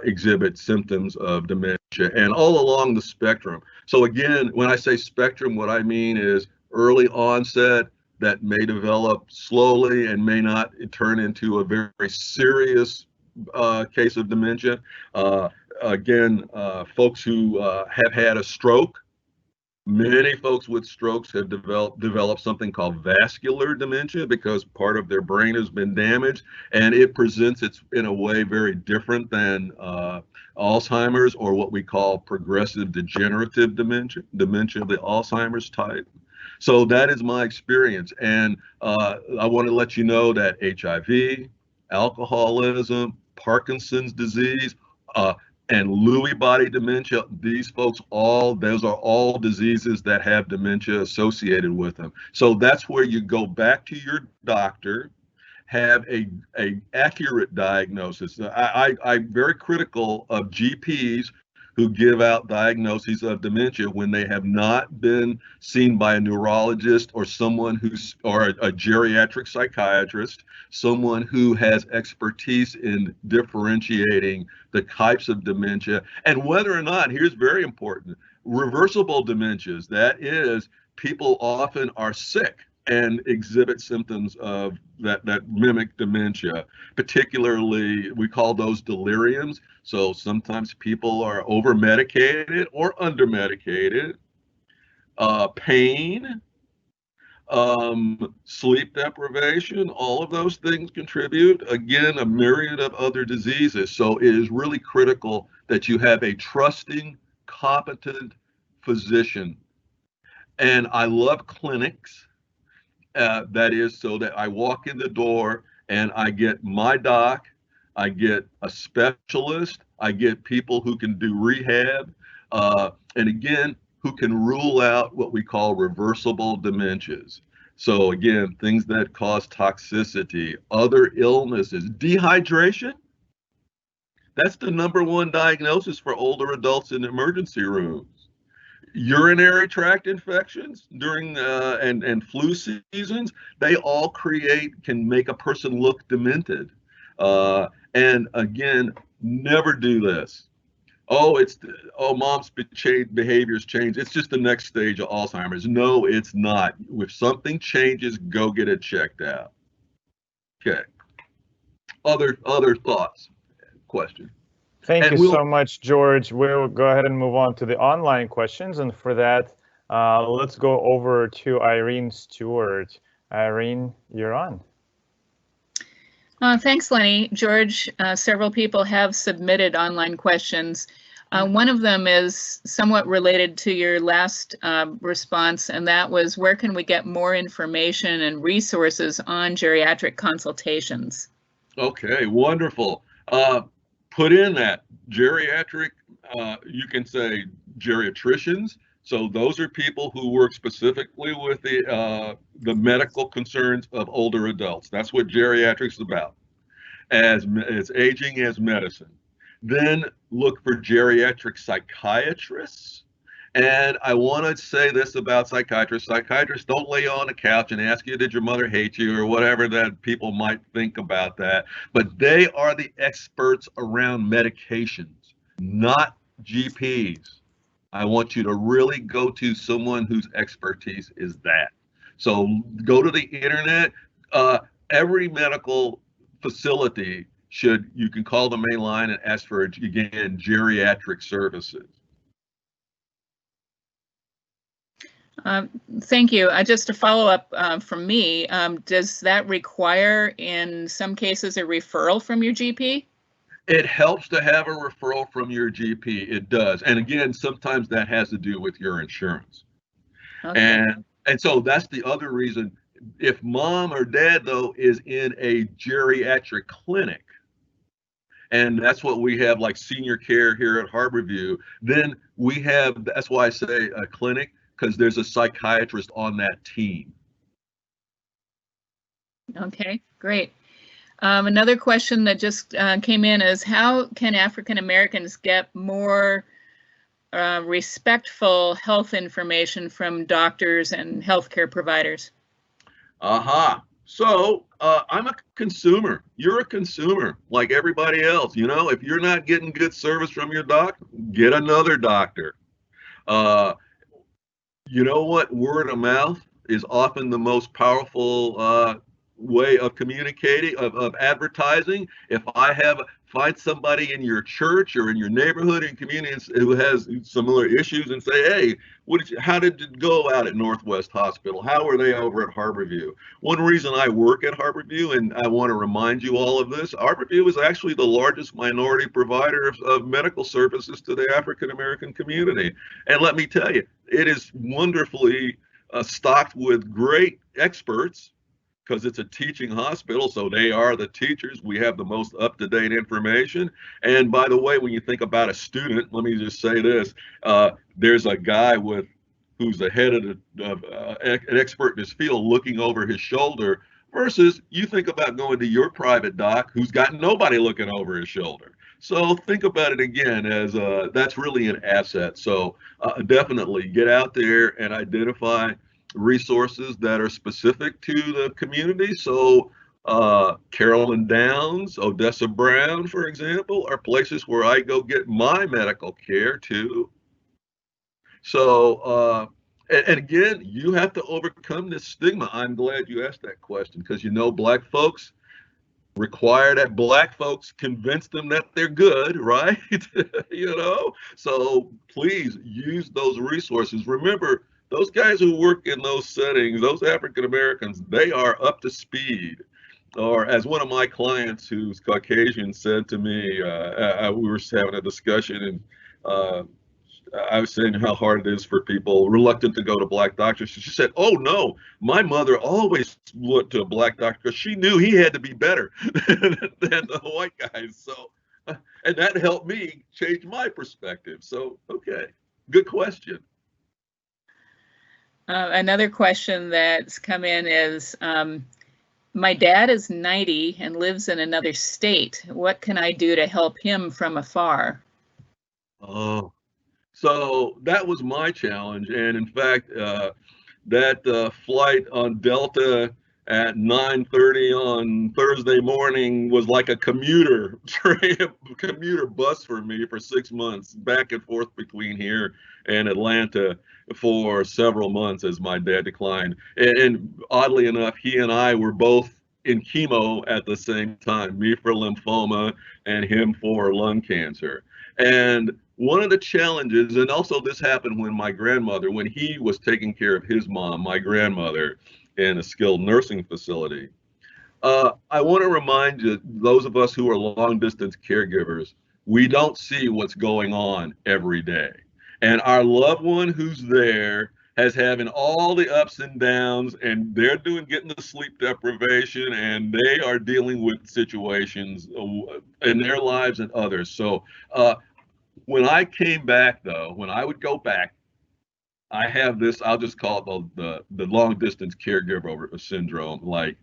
exhibit symptoms of dementia and all along the spectrum. So again, when I say spectrum, what I mean is early onset that may develop slowly and may not turn into a very serious case of dementia. Again, folks who have had a stroke. Many folks with strokes have developed something called vascular dementia because part of their brain has been damaged, and it presents in a way very different than Alzheimer's, or what we call progressive degenerative dementia of the Alzheimer's type. So that is my experience, and I want to let you know that HIV, alcoholism, Parkinson's disease, and Lewy body dementia, these folks those are all diseases that have dementia associated with them. So that's where you go back to your doctor, have a accurate diagnosis. I'm very critical of GPs who give out diagnoses of dementia when they have not been seen by a neurologist or someone or a geriatric psychiatrist, someone who has expertise in differentiating the types of dementia and whether or not, here's very important, reversible dementias, that is, people often are sick and exhibit symptoms of that mimic dementia. Particularly, we call those deliriums. So sometimes people are over-medicated or under-medicated. Pain, sleep deprivation, all of those things contribute. Again, a myriad of other diseases. So it is really critical that you have a trusting, competent physician. And I love clinics. That is so that I walk in the door and I get my doc, I get a specialist, I get people who can do rehab, and again, who can rule out what we call reversible dementias. So again, things that cause toxicity, other illnesses, dehydration. That's the #1 diagnosis for older adults in emergency rooms. Urinary tract infections during and flu seasons, they all can make a person look demented. And again, never do this. Mom's behaviors change. It's just the next stage of Alzheimer's. No, it's not. If something changes, go get it checked out. Okay. Other thoughts, question. Thank you so much, George. We'll go ahead and move on to the online questions. And for that, let's go over to Irene Stewart. Irene, you're on. Thanks, Lenny. George, several people have submitted online questions. One of them is somewhat related to your last response, and that was, where can we get more information and resources on geriatric consultations? Okay, wonderful. Put in that geriatric, you can say geriatricians. So those are people who work specifically with the medical concerns of older adults. That's what geriatrics is about, as aging as medicine. Then look for geriatric psychiatrists. And I want to say this about psychiatrists. Psychiatrists don't lay you on the couch and ask you, did your mother hate you, or whatever that people might think about that. But they are the experts around medications, not GPs. I want you to really go to someone whose expertise is that. So go to the internet. Every medical facility you can call the main line and ask for, again, geriatric services. Thank you. Just a follow up from me, does that require in some cases a referral from your GP? It helps to have a referral from your GP. It does. And again, sometimes that has to do with your insurance. Okay. And so that's the other reason. If mom or dad, though, is in a geriatric clinic, and that's what we have, like senior care here at Harborview, then we have, that's why I say a clinic, because there's a psychiatrist on that team. Okay, great. Another question that just came in is, how can African Americans get more respectful health information from doctors and healthcare providers? So I'm a consumer. You're a consumer like everybody else. You know, if you're not getting good service from your doc, get another doctor. You know what? Word of mouth is often the most powerful way of communicating, of advertising. If I find somebody in your church or in your neighborhood and community who has similar issues and say, hey, how did it go out at Northwest Hospital? How are they over at Harborview? One reason I work at Harborview, and I want to remind you all of this, Harborview is actually the largest minority provider of medical services to the African American community. And let me tell you, it is wonderfully stocked with great experts, because it's a teaching hospital, so they are the teachers. We have the most up-to-date information. And by the way, when you think about a student, let me just say this, there's a guy who's the head of an expert in his field looking over his shoulder, versus you think about going to your private doc who's got nobody looking over his shoulder. So think about it again as that's really an asset. So definitely get out there and identify resources that are specific to the community. So Carolyn Downs, ODESZA Brown, for example, are places where I go get my medical care too. So, and again, you have to overcome this stigma. I'm glad you asked that question, because you know, Black folks require that Black folks convince them that they're good, right? You know, so please use those resources. Remember, those guys who work in those settings, those African Americans, they are up to speed. Or as one of my clients who's Caucasian said to me, we were having a discussion, and I was saying how hard it is for people reluctant to go to Black doctors. She said, oh no, my mother always went to a Black doctor because she knew he had to be better than the white guys. So, and that helped me change my perspective. So, okay, good question. Another question that's come in is, my dad is 90 and lives in another state. What can I do to help him from afar? Oh, so that was my challenge. And in fact, that flight on Delta at 9:30 on Thursday morning was like a commuter train, commuter bus for me for 6 months, back and forth between here and Atlanta for several months as my dad declined. And oddly enough, he and I were both in chemo at the same time, me for lymphoma and him for lung cancer. And one of the challenges, and also this happened when my grandmother, when he was taking care of his mom, my grandmother, in a skilled nursing facility. I want to remind you, those of us who are long distance caregivers, We don't see what's going on every day. And our loved one who's there has having all the ups and downs, and they're getting the sleep deprivation, and they are dealing with situations in their lives and others. So when I came back, though, when I would go back, I have this, I'll just call it the long distance caregiver syndrome. Like,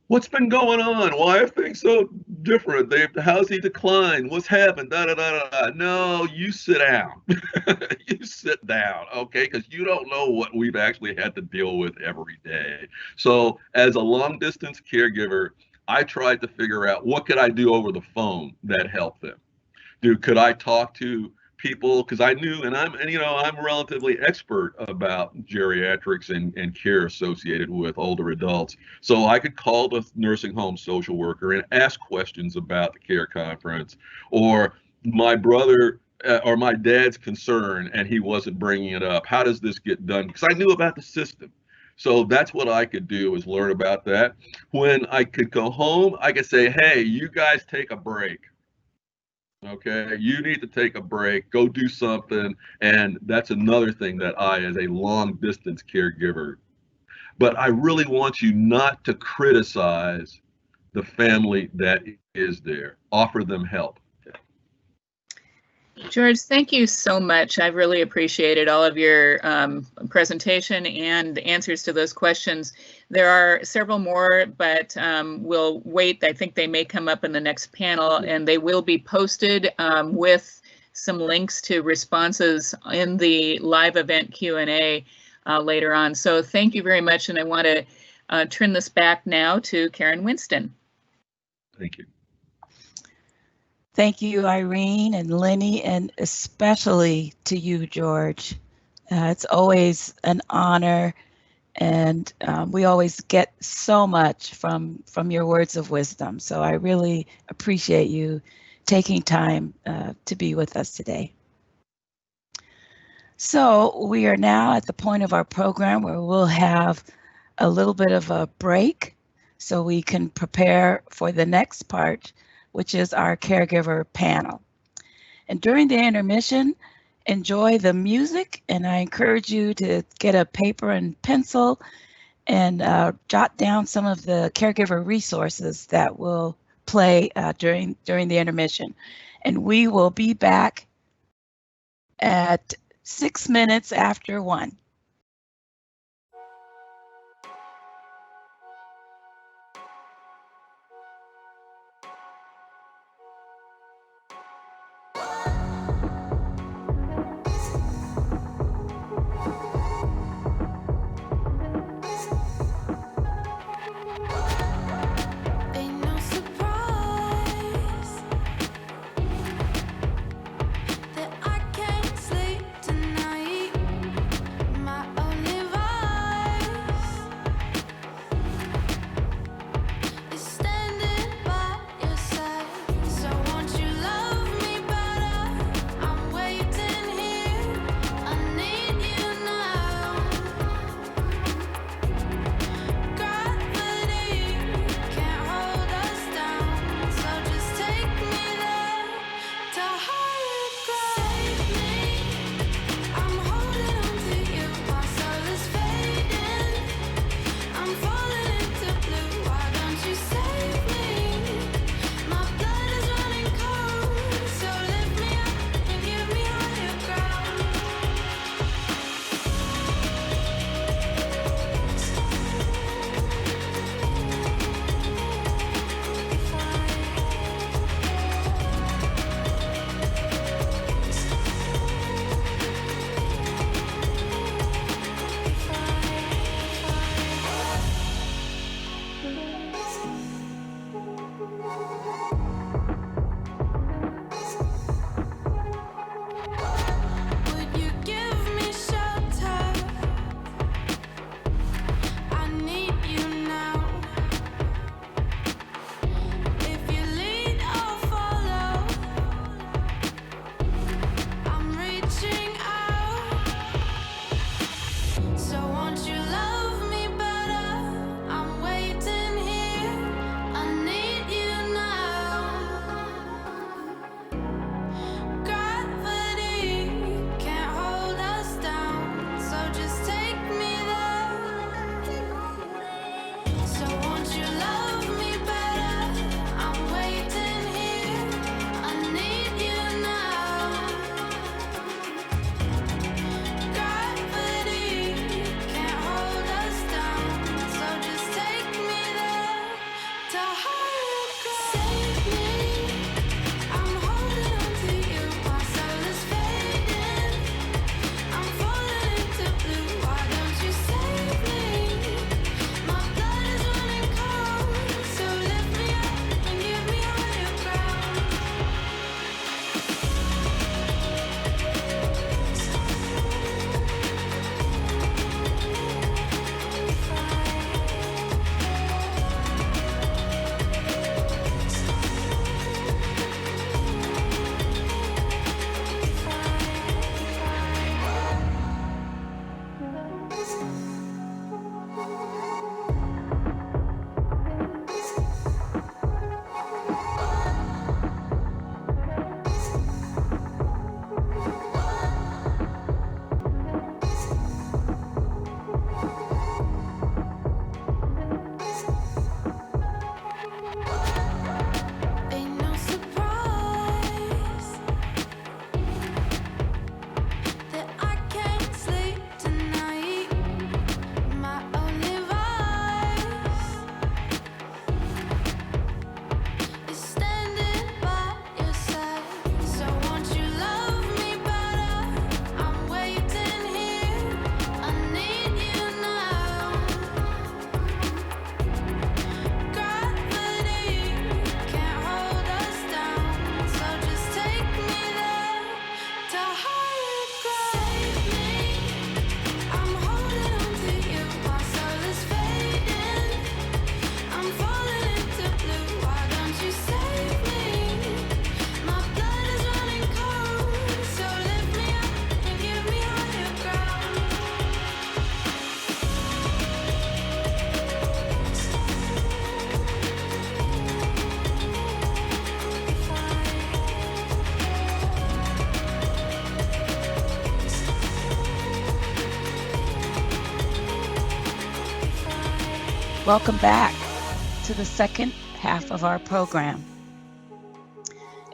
what's been going on? Why are things so different? How's he declined? What's happened? Da da da da. No, you sit down. You sit down, okay? Because you don't know what we've actually had to deal with every day. So, as a long distance caregiver, I tried to figure out what could I do over the phone that helped them. Could I talk to people, because I knew, and I'm relatively expert about geriatrics and care associated with older adults. So I could call the nursing home social worker and ask questions about the care conference, or my brother or my dad's concern, and he wasn't bringing it up. How does this get done? Because I knew about the system. So that's what I could do, is learn about that. When I could go home, I could say, hey, you guys take a break. Okay, you need to take a break, go do something. And that's another thing that I, as a long distance caregiver, but I really want you not to criticize the family that is there. Offer them help. George, thank you so much. I've really appreciated all of your presentation and answers to those questions. There are several more, but we'll wait. I think they may come up in the next panel, and they will be posted with some links to responses in the live event Q&A later on. So thank you very much, and I want to turn this back now to Karen Winston. Thank you. Thank you, Irene and Lenny, and especially to you, George. It's always an honor, and we always get so much from your words of wisdom. So I really appreciate you taking time to be with us today. So we are now at the point of our program where we'll have a little bit of a break so we can prepare for the next part, which is our caregiver panel. And during the intermission, enjoy the music, and I encourage you to get a paper and pencil and jot down some of the caregiver resources that will play during the intermission. And we will be back at 6 minutes after 1. Welcome back to the second half of our program.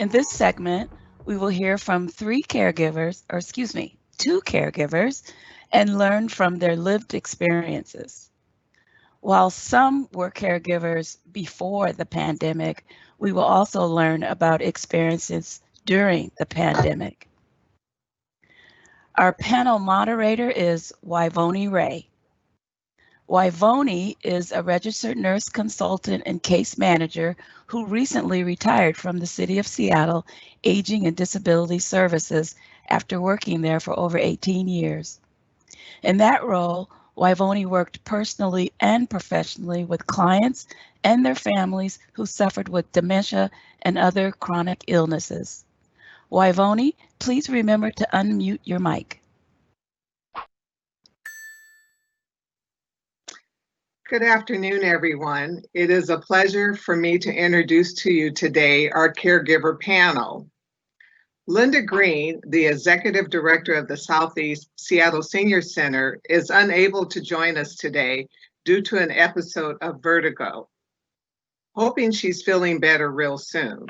In this segment, we will hear from two caregivers, and learn from their lived experiences. While some were caregivers before the pandemic, we will also learn about experiences during the pandemic. Our panel moderator is Wyvonne Ray. Wyvonne is a registered nurse consultant and case manager who recently retired from the City of Seattle Aging and Disability Services after working there for over 18 years. In that role, Wyvonne worked personally and professionally with clients and their families who suffered with dementia and other chronic illnesses. Wyvonne, please remember to unmute your mic. Good afternoon, everyone. It is a pleasure for me to introduce to you today our caregiver panel. Linda Green, the Executive Director of the Southeast Seattle Senior Center, is unable to join us today due to an episode of vertigo. Hoping she's feeling better real soon.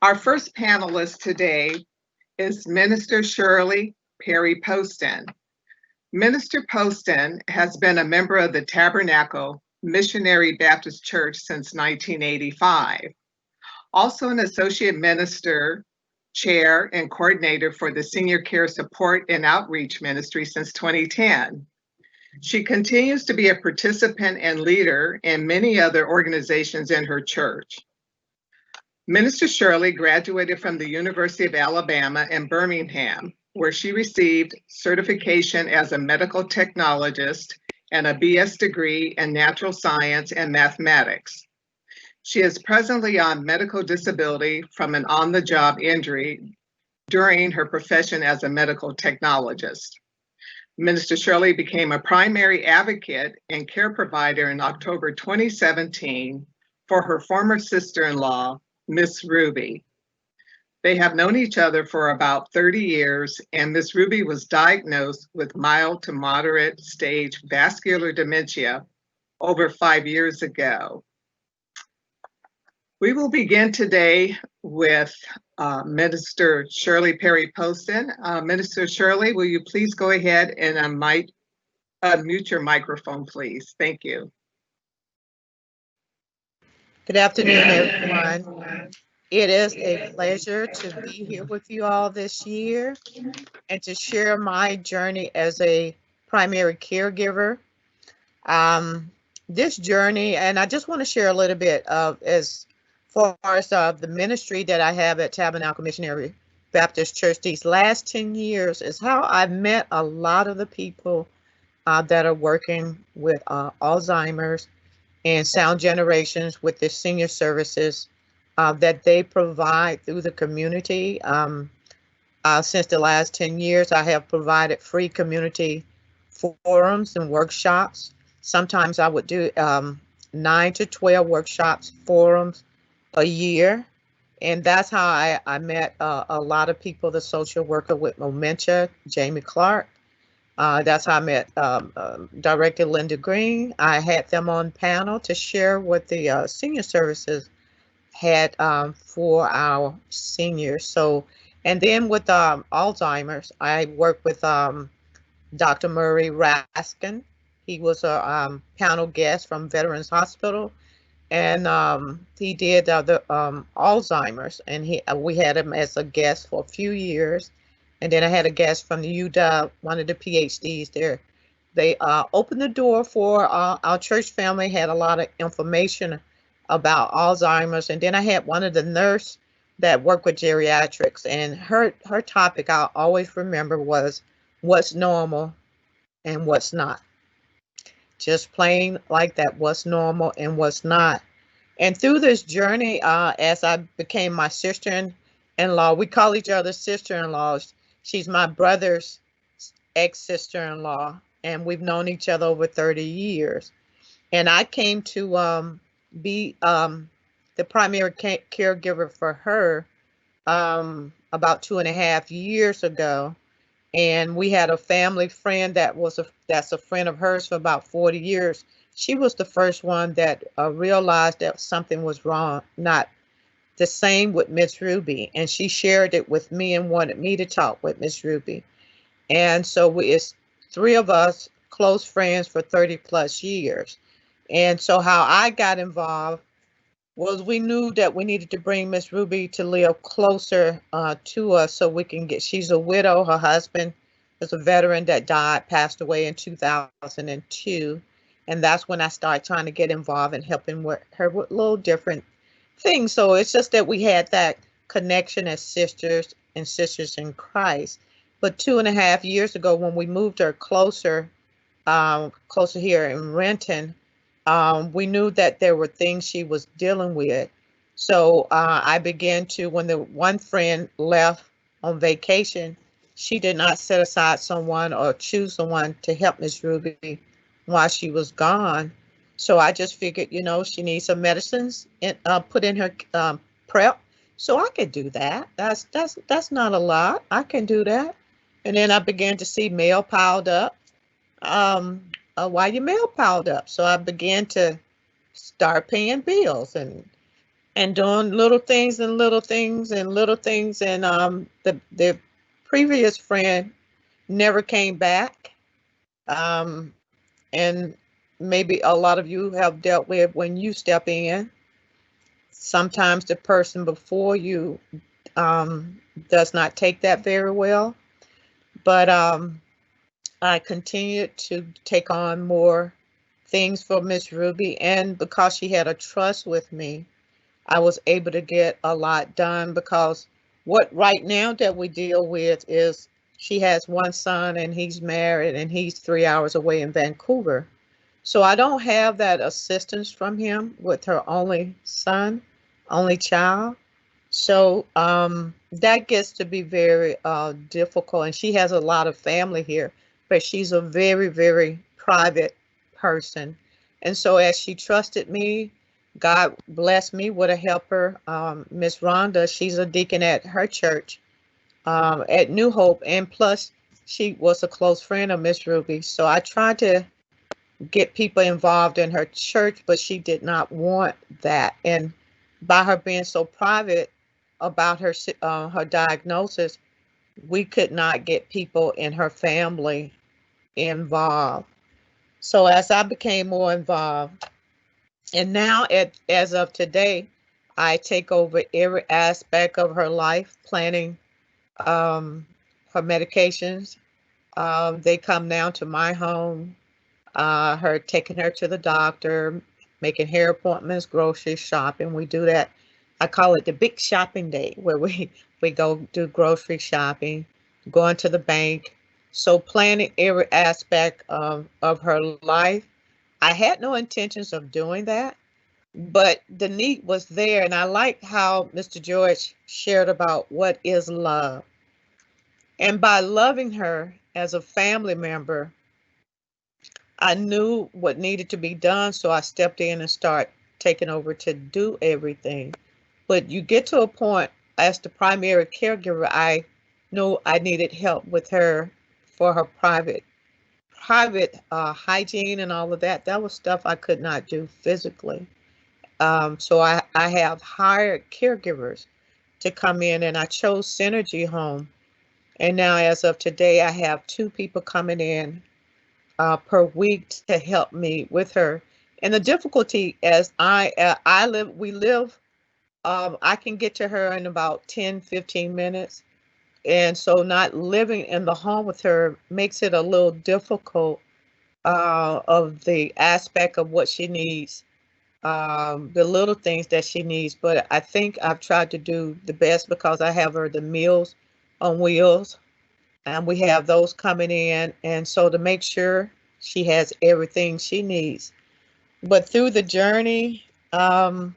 Our first panelist today is Minister Shirley Perry-Poston. Minister Poston has been a member of the Tabernacle Missionary Baptist Church since 1985. Also an associate minister, chair, and coordinator for the Senior Care Support and Outreach Ministry since 2010. She continues to be a participant and leader in many other organizations in her church. Minister Shirley graduated from the University of Alabama in Birmingham, where she received certification as a medical technologist and a BS degree in natural science and mathematics. She is presently on medical disability from an on-the-job injury during her profession as a medical technologist. Minister Shirley became a primary advocate and care provider in October 2017 for her former sister-in-law, Miss Ruby. They have known each other for about 30 years, and Miss Ruby was diagnosed with mild to moderate stage vascular dementia over 5 years ago. We will begin today with Minister Shirley Perry-Poston. Minister Shirley, will you please go ahead and unmute your microphone, please? Thank you. Good afternoon, everyone. It is a pleasure to be here with you all this year and to share my journey as a primary caregiver. This journey, and I just want to share a little bit of as far as the ministry that I have at Tabernacle Missionary Baptist Church these last 10 years is how I've met a lot of the people that are working with Alzheimer's and sound generations with the senior services that they provide through the community. Since the last 10 years, I have provided free community forums and workshops. Sometimes I would do 9 to 12 workshops, forums a year. And that's how I met a lot of people, the social worker with dementia, Jamie Clark. That's how I met Director Linda Green. I had them on panel to share what the senior services had for our seniors. So, and then with Alzheimer's, I worked with Dr. Murray Raskin. He was a panel guest from Veterans Hospital, and he did the Alzheimer's, and we had him as a guest for a few years. And then I had a guest from the UW, one of the PhDs there. They opened the door for our church family, had a lot of information about Alzheimer's. And then I had one of the nurses that worked with geriatrics, and her topic I always remember was what's normal and what's not. Just plain like that, what's normal and what's not. And through this journey, as I became my sister-in-law, we call each other sister-in-laws. She's my brother's ex-sister-in-law, and we've known each other over 30 years. And I came to be the primary caregiver for her about 2.5 years ago. And we had a family friend that's a friend of hers for about 40 years. She was the first one that realized that something was wrong, not the same with Miss Ruby. And she shared it with me and wanted me to talk with Miss Ruby. And so it's 3 of us close friends for 30 plus years. And so how I got involved was we knew that we needed to bring Miss Ruby to live closer to us so we can she's a widow. Her husband was a veteran that passed away in 2002. And that's when I started trying to get involved and helping her with little different things. So it's just that we had that connection as sisters and sisters in Christ. But 2.5 years ago, when we moved her closer here in Renton, we knew that there were things she was dealing with. So I began to, when the one friend left on vacation, she did not set aside someone or choose someone to help Miss Ruby while she was gone. So I just figured, she needs some medicines put in her prep. So I could do that. That's not a lot. I can do that. And then I began to see mail piled up. Why your mail piled up? So I began to start paying bills and doing little things. And the previous friend never came back. And maybe a lot of you have dealt with when you step in. Sometimes the person before you does not take that very well. But I continued to take on more things for Miss Ruby, and because she had a trust with me, I was able to get a lot done, because what right now that we deal with is she has one son and he's married and he's 3 hours away in Vancouver. So I don't have that assistance from him with her only son, only child. So that gets to be very difficult, and she has a lot of family here, but she's a very, very private person. And so as she trusted me, God blessed me with a helper, Miss Rhonda. She's a deacon at her church at New Hope, and plus she was a close friend of Miss Ruby. So I tried to get people involved in her church, but she did not want that. And by her being so private about her diagnosis, we could not get people in her family involved. So as I became more involved, and now as of today, I take over every aspect of her life, planning her medications. They come now to my home, her taking her to the doctor, making hair appointments, grocery shopping. We do that. I call it the big shopping day, where we go do grocery shopping, going to the bank. So planning every aspect of her life. I had no intentions of doing that, but the need was there. And I like how Mr. George shared about what is love. And by loving her as a family member, I knew what needed to be done. So I stepped in and started taking over to do everything. But you get to a point, as the primary caregiver, I knew I needed help with her for her private hygiene and all of that. That was stuff I could not do physically. So I have hired caregivers to come in, and I chose Synergy Home. And now as of today, I have 2 people coming in per week to help me with her. And the difficulty, as we live, I can get to her in about 10-15 minutes. And so not living in the home with her makes it a little difficult of the aspect of what she needs, the little things that she needs. But I think I've tried to do the best, because I have her the Meals on Wheels, and we have those coming in. And so to make sure she has everything she needs. But through the journey, I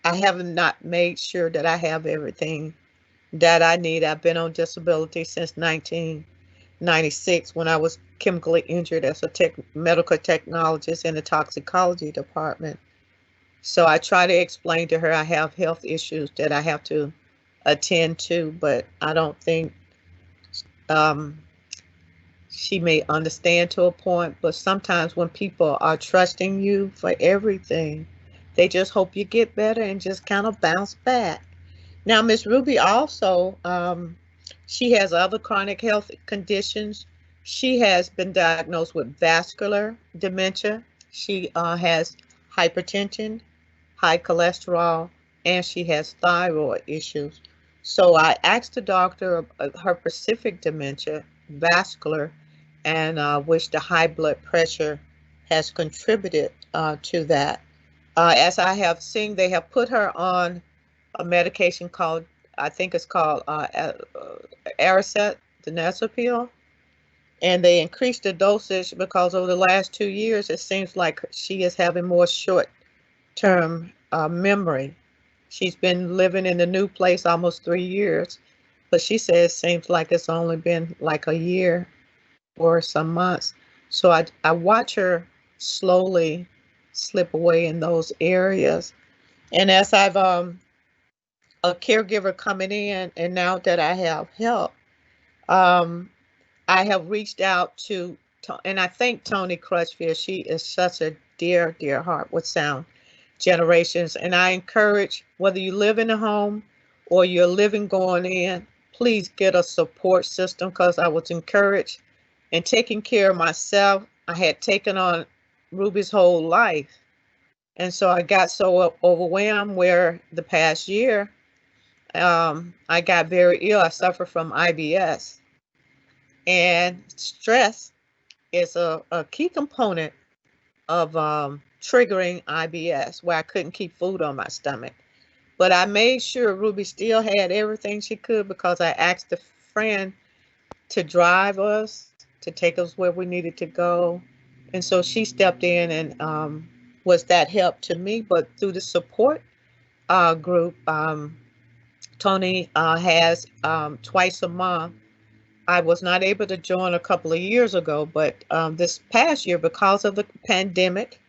have not made sure that I have everything that I need. I've been on disability since 1996, when I was chemically injured as a medical technologist in the toxicology department. So I try to explain to her I have health issues that I have to attend to, but I don't think she may understand to a point, but sometimes when people are trusting you for everything, they just hope you get better and just kind of bounce back. Now, Miss Ruby also, she has other chronic health conditions. She has been diagnosed with vascular dementia. She has hypertension, high cholesterol, and she has thyroid issues. So I asked the doctor her specific dementia, vascular, and which the high blood pressure has contributed to that. As I have seen, they have put her on a medication called, I think it's called Aricept, the Nasopil, and they increased the dosage because over the last 2 years, it seems like she is having more short-term memory. She's been living in the new place almost 3 years, but she says it seems like it's only been like a year or some months. So I watch her slowly slip away in those areas. And as I've a caregiver coming in, and now that I have help, I have reached out to, and I thank Tony Crutchfield. She is such a dear, dear heart with Sound Generations. And I encourage, whether you live in a home or you're living going in, please get a support system, because I was encouraged in taking care of myself. I had taken on Ruby's whole life. And so I got so overwhelmed where the past year, I got very ill. I suffer from IBS. And stress is a key component of triggering IBS, where I couldn't keep food on my stomach. But I made sure Ruby still had everything she could, because I asked a friend to drive us, to take us where we needed to go. And so she stepped in and was that help to me. But through the support group, Tony has twice a month. I was not able to join a couple of years ago, but this past year, because of the pandemic,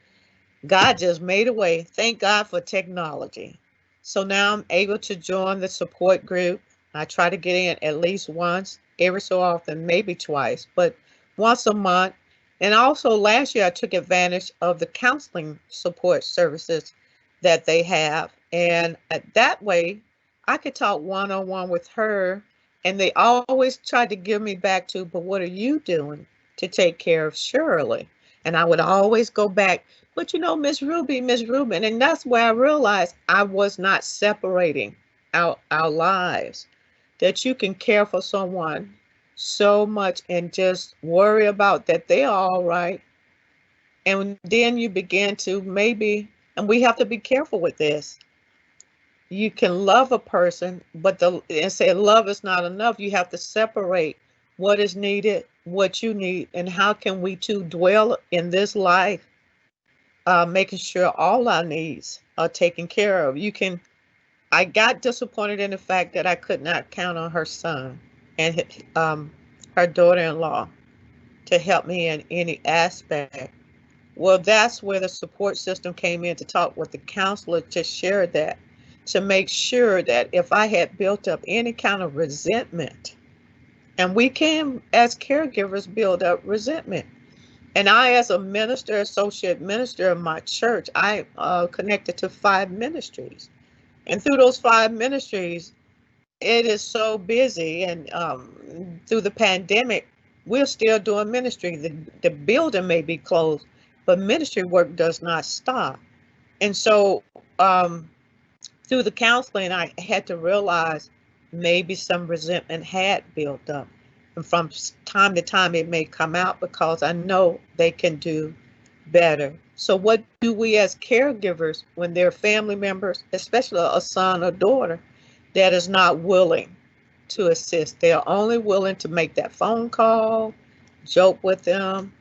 God just made a way. Thank God for technology. So now I'm able to join the support group. I try to get in at least once, every so often, maybe twice, but once a month. And also last year, I took advantage of the counseling support services that they have. And that way, I could talk one-on-one with her. And they always tried to give me back to, but what are you doing to take care of Shirley? And I would always go back, but you know, Miss Ruby. And that's where I realized I was not separating our lives, that you can care for someone so much and just worry about that they're all right. And then you begin to maybe, and we have to be careful with this. You can love a person, but and say love is not enough. You have to separate what is needed, what you need, and how can we two dwell in this life, making sure all our needs are taken care of. I got disappointed in the fact that I could not count on her son and her daughter-in-law to help me in any aspect. Well, that's where the support system came in, to talk with the counselor, to share that, to make sure that if I had built up any kind of resentment, and we can, as caregivers, build up resentment. And I, as a minister, associate minister of my church, I connected to 5 ministries. And through those 5 ministries, it is so busy. And through the pandemic, we're still doing ministry. The building may be closed, but ministry work does not stop. And so, through the counseling, I had to realize maybe some resentment had built up. And from time to time, it may come out, because I know they can do better. So what do we as caregivers, when they're family members, especially a son or daughter, that is not willing to assist? They're only willing to make that phone call, joke with them,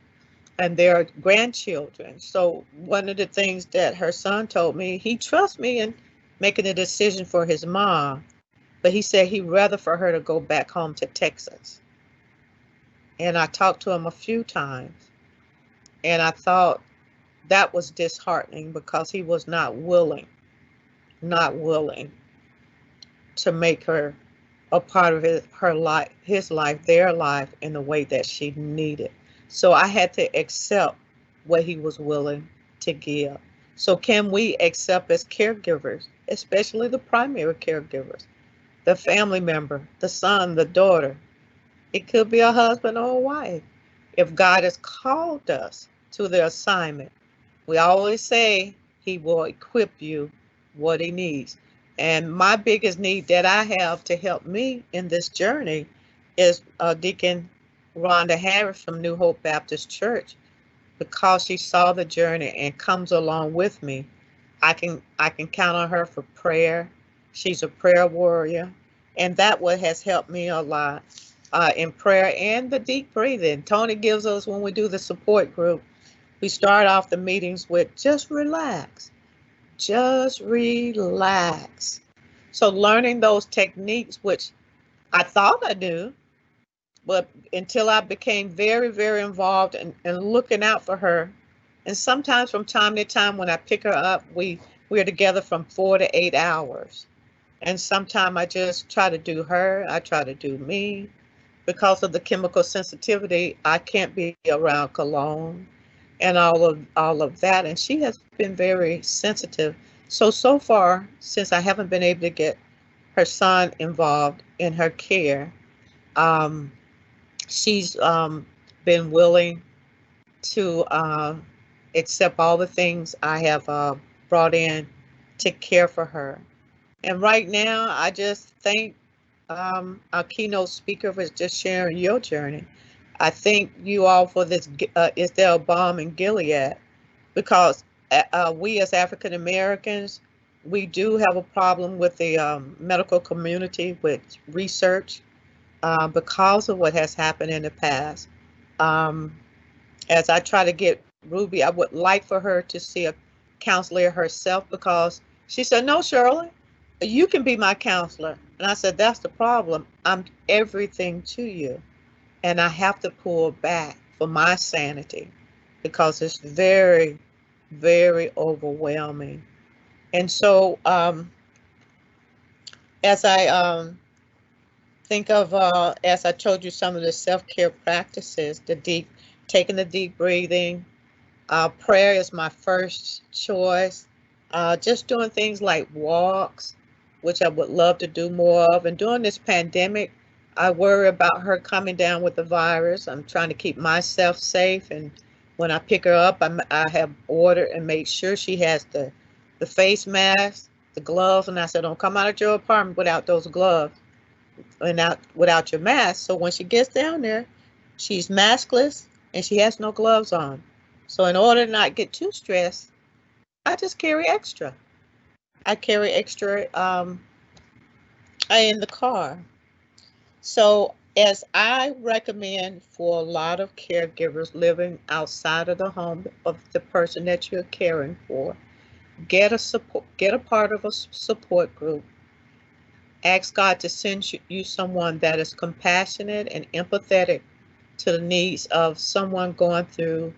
and their grandchildren. So one of the things that her son told me, he trusts me in making a decision for his mom, but he said he'd rather for her to go back home to Texas. And I talked to him a few times, and I thought that was disheartening, because he was not willing to make her a part of her life, his life, their life in the way that she needed. So I had to accept what he was willing to give. So can we accept as caregivers, especially the primary caregivers, the family member, the son, the daughter? It could be a husband or a wife. If God has called us to the assignment, we always say he will equip you what he needs. And my biggest need that I have to help me in this journey is Deacon Rhonda Harris from New Hope Baptist Church. Because she saw the journey and comes along with me, I can count on her for prayer. She's a prayer warrior, and that what has helped me a lot in prayer and the deep breathing. Tony gives us when we do the support group. We start off the meetings with just relax, just relax. So learning those techniques, which I thought I knew, but until I became very, very involved and looking out for her. And sometimes from time to time when I pick her up, we're together from 4 to 8 hours. And sometimes I just try to do her, I try to do me. Because of the chemical sensitivity, I can't be around cologne and all of that. And she has been very sensitive. So far, since I haven't been able to get her son involved in her care, she's been willing to accept all the things I have brought in to care for her. And right now, I just thank our keynote speaker for just sharing your journey. I thank you all for this, Is There a Balm in Gilead? Because we as African Americans, we do have a problem with the medical community with research. Because of what has happened in the past. As I try to get Ruby, I would like for her to see a counselor herself because she said, no, Shirley, you can be my counselor. And I said, that's the problem. I'm everything to you. And I have to pull back for my sanity because it's very, very overwhelming. And so as I think of, as I told you, some of the self-care practices, taking the deep breathing. Prayer is my first choice. Just doing things like walks, which I would love to do more of. And during this pandemic, I worry about her coming down with the virus. I'm trying to keep myself safe. And when I pick her up, I have ordered and made sure she has the face mask, the gloves. And I said, don't come out of your apartment without those gloves. And without your mask. So when she gets down there, she's maskless and she has no gloves on. So in order to not get too stressed, I just carry extra. I carry extra in the car. So as I recommend for a lot of caregivers living outside of the home of the person that you're caring for, get a part of a support group. Ask God to send you someone that is compassionate and empathetic to the needs of someone going through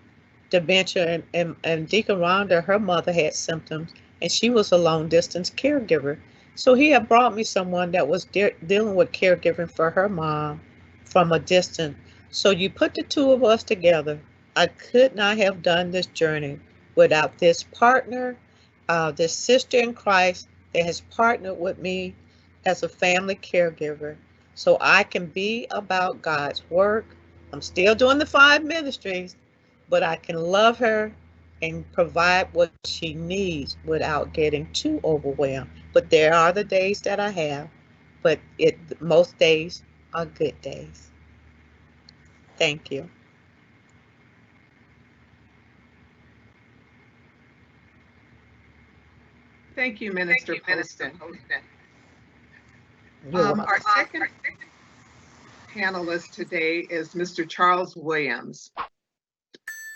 dementia. And Deacon Rhonda, her mother had symptoms, and she was a long distance caregiver. So he had brought me someone that was dealing with caregiving for her mom from a distance. So you put the two of us together. I could not have done this journey without this partner, this sister in Christ that has partnered with me as a family caregiver, so I can be about God's work. I'm still doing the 5 ministries, but I can love her and provide what she needs without getting too overwhelmed. But there are the days that I have, but most days are good days. Thank you. Thank you, Minister Poston. Our second panelist today is Mr. Charles Williams.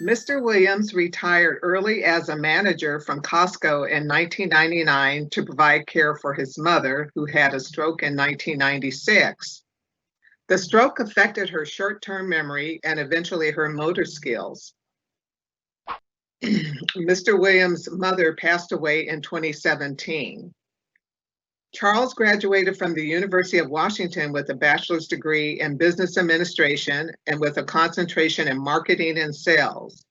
Mr. Williams retired early as a manager from Costco in 1999 to provide care for his mother, who had a stroke in 1996. The stroke affected her short-term memory and eventually her motor skills. Mr. Williams' mother passed away in 2017. Charles graduated from the University of Washington with a bachelor's degree in business administration and with a concentration in marketing and sales.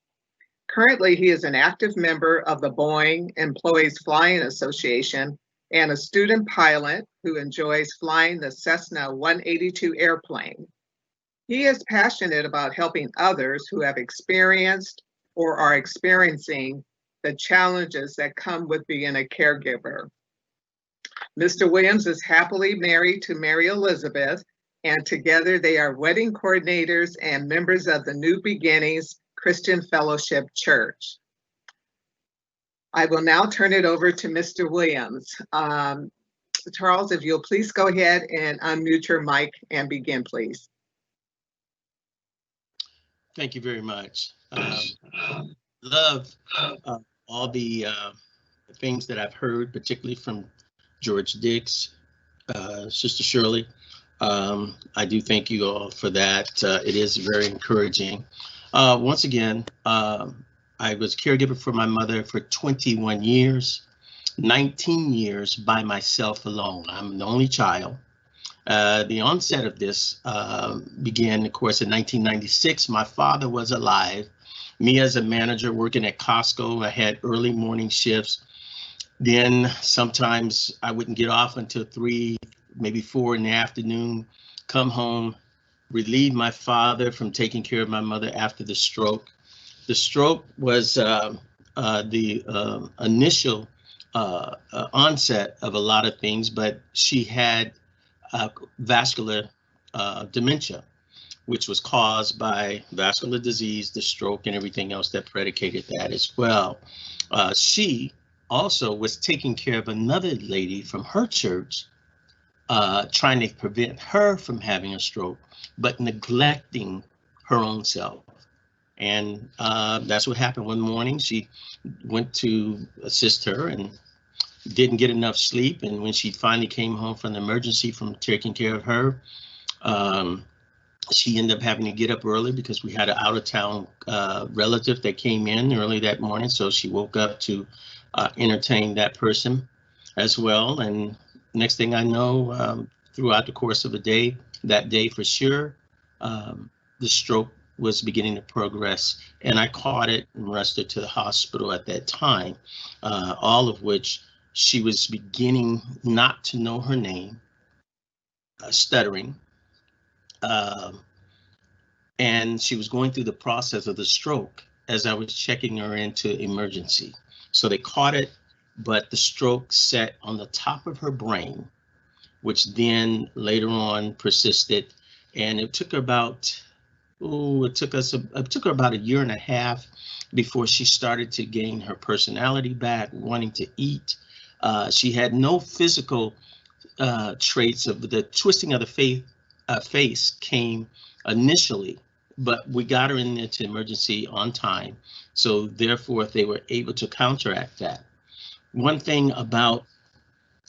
Currently, he is an active member of the Boeing Employees Flying Association and a student pilot who enjoys flying the Cessna 182 airplane. He is passionate about helping others who have experienced or are experiencing the challenges that come with being a caregiver. Mr. Williams is happily married to Mary Elizabeth, and together they are wedding coordinators and members of the New Beginnings Christian Fellowship Church. I will now turn it over to Mr. Williams. Charles, if you'll please go ahead and unmute your mic and begin, please. Thank you very much. Love all the things that I've heard, particularly from George Dix, Sister Shirley. I do thank you all for that. It is very encouraging. Once again, I was caregiver for my mother for 21 years, 19 years by myself alone. I'm the only child. The onset of this began, of course, in 1996. My father was alive. Me as a manager working at Costco, I had early morning shifts. Then sometimes I wouldn't get off until 3, maybe 4 in the afternoon, come home, relieve my father from taking care of my mother after the stroke. The stroke was the initial onset of a lot of things, but she had vascular dementia, which was caused by vascular disease, the stroke, and everything else that predicated that as well. She also was taking care of another lady from her church, trying to prevent her from having a stroke, but neglecting her own self. And that's what happened one morning. She went to assist her and didn't get enough sleep. And when she finally came home from the emergency from taking care of her, she ended up having to get up early because we had an out-of-town relative that came in early that morning. So she woke up to entertain that person as well. And next thing I know, throughout the course of a day, that day for sure, the stroke was beginning to progress, and I caught it and rushed her to the hospital at that time, all of which she was beginning not to know her name, stuttering, and she was going through the process of the stroke as I was checking her into emergency. So they caught it, but the stroke set on the top of her brain, which then later on persisted, and it took her about, it took her about 1.5 years before she started to gain her personality back, wanting to eat. She had no physical traits of the twisting of the face came initially, but we got her into emergency on time. So therefore, they were able to counteract that. One thing about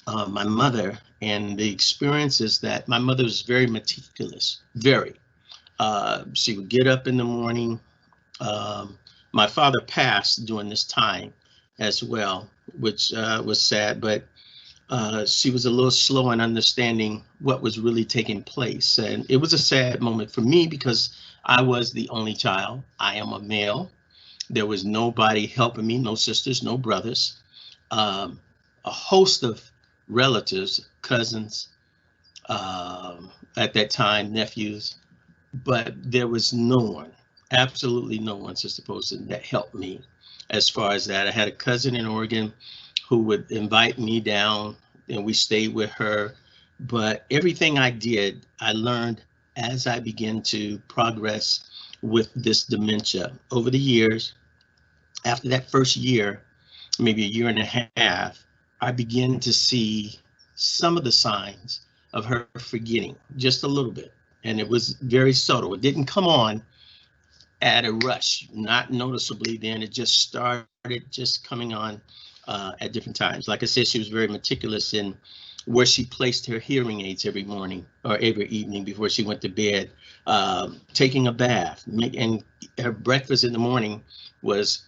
my mother and the experience is that my mother was very meticulous, very. She would get up in the morning. My father passed during this time as well, which was sad, but she was a little slow in understanding what was really taking place. And it was a sad moment for me because I was the only child. I am a male. There was nobody helping me, no sisters, no brothers, a host of relatives, cousins, at that time, nephews, but there was no one, absolutely no one, Sister Poston, that helped me as far as that. I had a cousin in Oregon who would invite me down and we stayed with her, but everything I did, I learned as I began to progress with this dementia. Over the years, after that first year, maybe 1.5 years, I began to see some of the signs of her forgetting just a little bit. And it was very subtle. It didn't come on at a rush, not noticeably then. It just started just coming on at different times. Like I said, she was very meticulous in where she placed her hearing aids every morning or every evening before she went to bed, taking a bath, and her breakfast in the morning was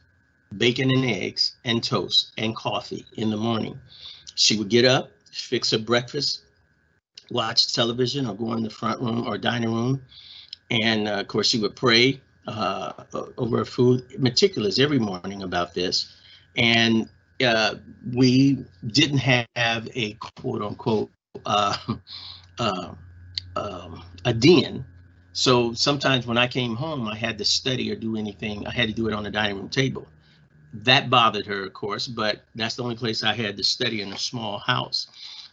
bacon and eggs and toast and coffee in the morning. She would get up, fix her breakfast, watch television, or go in the front room or dining room. And of course, she would pray over her food, meticulous every morning about this. And we didn't have a quote unquote a den. So sometimes when I came home, I had to study or do anything. I had to do it on the dining room table. That bothered her, of course, but that's the only place I had to study in a small house.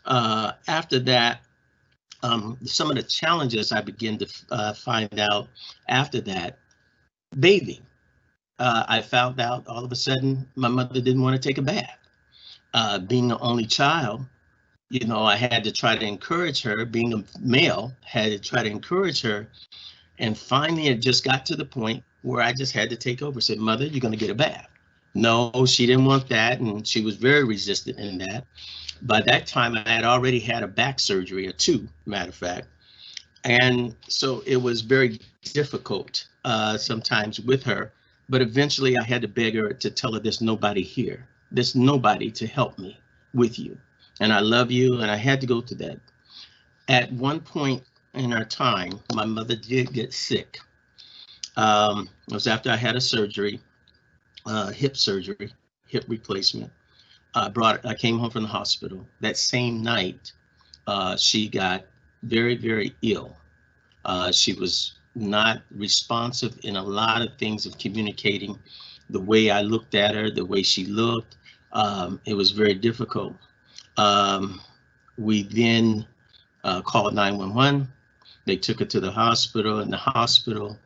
After that, some of the challenges I began to find out after that, bathing. I found out all of a sudden my mother didn't want to take a bath. Being the only child, you know, I had to try to encourage her. Being a male, had to try to encourage her. And finally, it just got to the point where I just had to take over. Said, Mother, you're going to get a bath. No, she didn't want that. And she was very resistant in that. By that time, I had already had a back surgery, or two, matter of fact. And so it was very difficult sometimes with her. But eventually, I had to beg her to tell her there's nobody here. There's nobody to help me with you. And I love you. And I had to go to that. At one point in our time, my mother did get sick. It was after I had a surgery, hip surgery, hip replacement. I came home from the hospital. That same night, she got very, very ill. She was not responsive in a lot of things of communicating. The way I looked at her, the way she looked, it was very difficult. We then called 911. They took her to the hospital. In the hospital,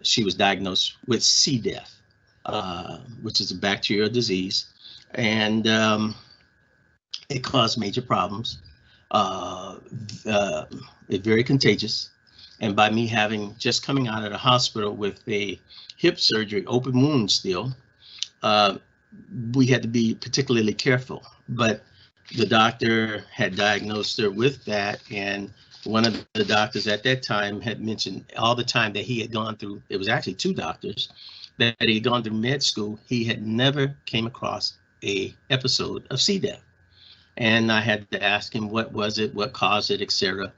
she was diagnosed with C. diff, which is a bacterial disease. And it caused major problems. It's very contagious. And by me having just coming out of the hospital with a hip surgery, open wound still, we had to be particularly careful. But the doctor had diagnosed her with that. And one of the doctors at that time had mentioned all the time that he had gone through, it was actually two doctors, that he had gone through med school. He had never came across a episode of C. diff. And I had to ask him what was it, what caused it, etc.,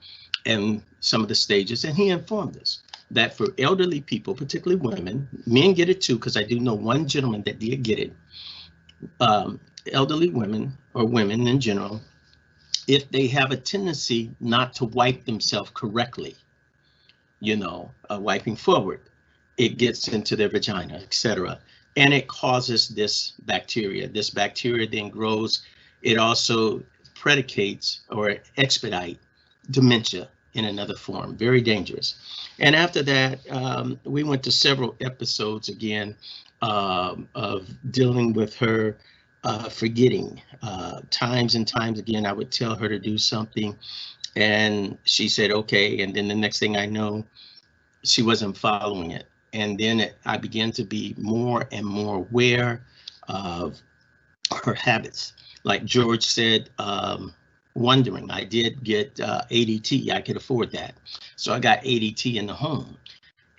and some of the stages. And he informed us that for elderly people, particularly women, men get it too, because I do know one gentleman that did get it. Elderly women, or women in general, if they have a tendency not to wipe themselves correctly, you know, wiping forward, it gets into their vagina, etc. And it causes this bacteria. This bacteria then grows. It also predicates or expedite dementia in another form, very dangerous. And after that, we went to several episodes again of dealing with her forgetting. Times and times again, I would tell her to do something and she said, okay. And then the next thing I know, she wasn't following it. And then I began to be more and more aware of her habits. Like George said, wondering. I did get ADT. I could afford that. So I got ADT in the home.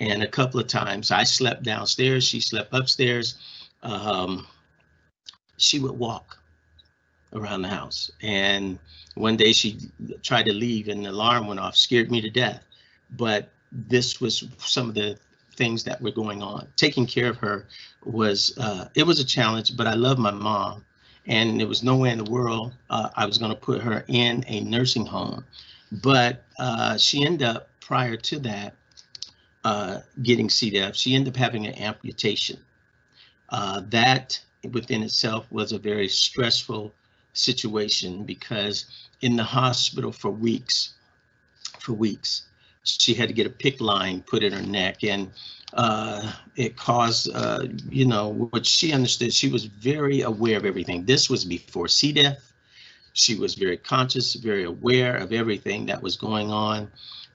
And a couple of times I slept downstairs. She slept upstairs. She would walk around the house. And one day she tried to leave and the alarm went off, scared me to death. But this was some of the things that were going on. Taking care of her was, it was a challenge, but I love my mom. And there was no way in the world I was going to put her in a nursing home. But she ended up, prior to that, getting C. diff, she ended up having an amputation. That within itself was a very stressful situation because in the hospital for weeks, she had to get a PICC line put in her neck, and it caused, you know, what she understood. She was very aware of everything. This was before C. diff. She was very conscious, very aware of everything that was going on.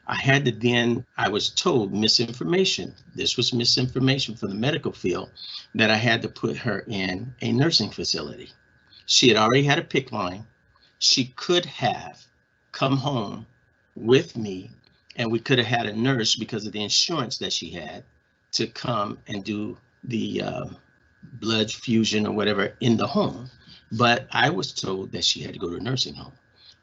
I had to then, I was told misinformation. This was misinformation from the medical field, that I had to put her in a nursing facility. She had already had a PICC line. She could have come home with me and we could have had a nurse because of the insurance that she had to come and do the blood fusion or whatever in the home. but I was told that she had to go to a nursing home.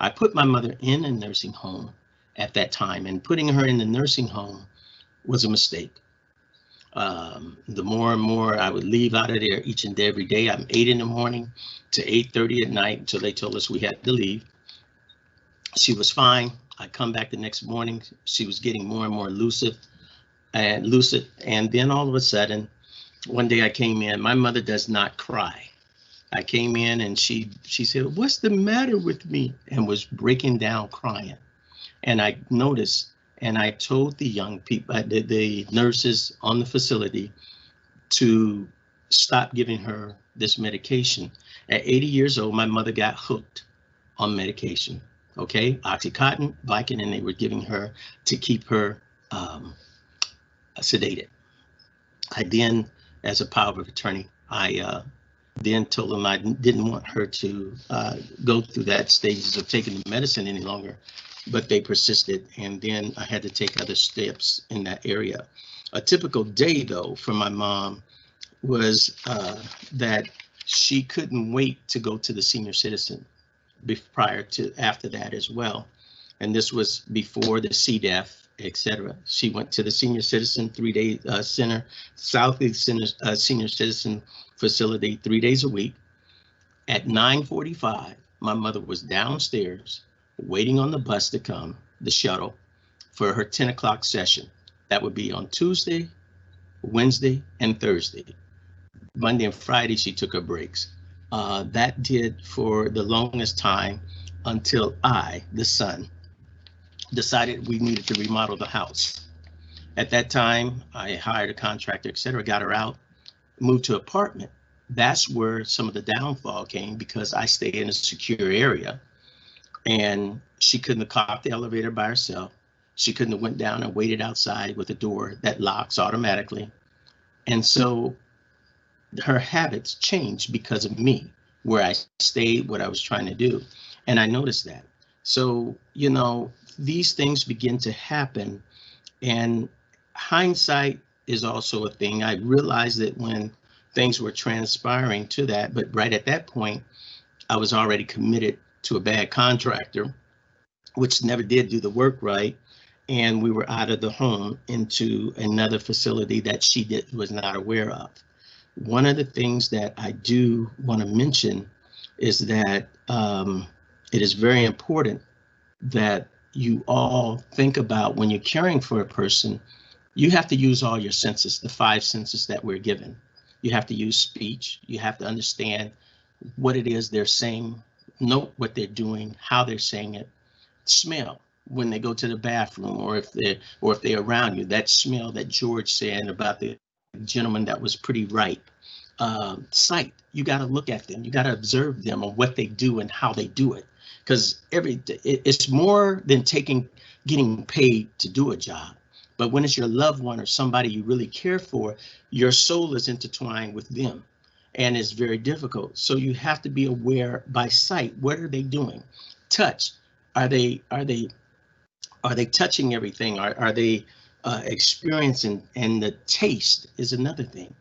I put my mother in a nursing home at that time, and putting her in the nursing home was a mistake. The more and more I would leave out of there each and every day. I'm 8 in the morning to 8:30 at night until they told us we had to leave. She was fine. I come back the next morning. She was getting more and more lucid. And then all of a sudden, one day I came in. My mother does not cry. I came in and she said, "What's the matter with me?" and was breaking down crying. And I noticed, and I told the young people, the nurses on the facility, to stop giving her this medication. At 80 years old, my mother got hooked on medication. Okay, Oxycontin, Vicodin, and they were giving her to keep her sedated. I then, as a power of attorney, I then told them I didn't want her to go through that stages of taking the medicine any longer, but they persisted, and then I had to take other steps in that area. A typical day, though, for my mom was that she couldn't wait to go to the senior citizen prior to after that as well. And this was before the CDEF, etc. She went to the senior citizen 3-day center, Southeast Center, senior citizen facility 3 days a week. At 9:45, my mother was downstairs waiting on the bus to come, the shuttle, for her 10 o'clock session. That would be on Tuesday, Wednesday, and Thursday. Monday and Friday, she took her breaks. That did for the longest time until I, the son, decided we needed to remodel the house. At that time, I hired a contractor, etc., got her out, moved to an apartment. That's where some of the downfall came, because I stayed in a secure area, and she couldn't have caught the elevator by herself. She couldn't have went down and waited outside with a door that locks automatically. And so her habits changed because of me, where I stayed, what I was trying to do. And I noticed that. So, you know, these things begin to happen, and hindsight is also a thing. I realized that when things were transpiring to that, but right at that point, I was already committed to a bad contractor, which never did do the work right. And we were out of the home into another facility that she was not aware of. One of the things that I do want to mention is that it is very important that you all think about, when you're caring for a person, you have to use all your senses, the 5 senses that we're given. You have to use speech. You have to understand what it is they're saying, note what they're doing, how they're saying it. Smell when they go to the bathroom, or if they're around you, that smell that George said about the gentleman that was pretty ripe. Sight, you got to look at them, you got to observe them on what they do and how they do it, because it's more than getting paid to do a job. But when it's your loved one or somebody you really care for, your soul is intertwined with them, and it's very difficult. So you have to be aware by sight. What are they doing? Touch. Are they touching everything? Are they experiencing? And the taste is another thing.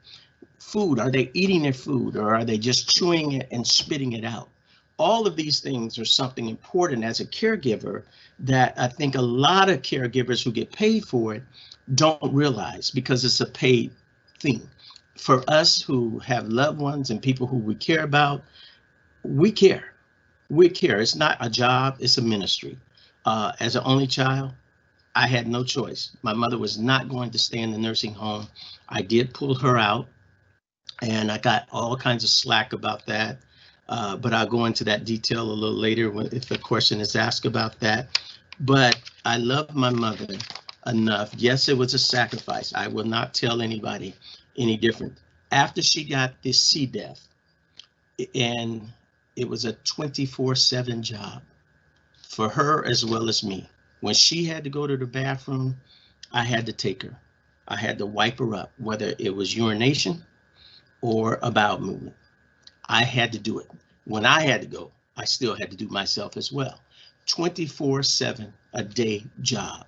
Food, are they eating their food, or are they just chewing it and spitting it out? All of these things are something important as a caregiver that I think a lot of caregivers who get paid for it don't realize, because it's a paid thing. For us who have loved ones and people who we care about, we care. We care. It's not a job, it's a ministry. As an only child, I had no choice. My mother was not going to stay in the nursing home. I did pull her out, and I got all kinds of slack about that. But I'll go into that detail a little later if the question is asked about that. But I love my mother enough. Yes, it was a sacrifice. I will not tell anybody any different. After she got this CDEF, and it was a 24/7 job for her as well as me. When she had to go to the bathroom, I had to take her. I had to wipe her up, whether it was urination or a bowel movement. I had to do it. When I had to go, I still had to do myself as well. 24/7 a day job.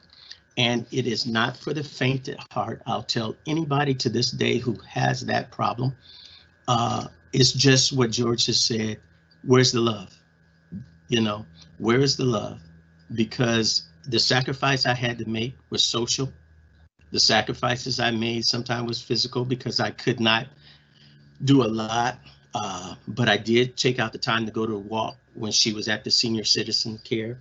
And it is not for the faint at heart. I'll tell anybody to this day who has that problem. It's just what George has said. where's the love? You know, where is the love? Because the sacrifice I had to make was social. The sacrifices I made sometimes was physical because I could not do a lot. But I did take out the time to go to a walk when she was at the senior citizen care,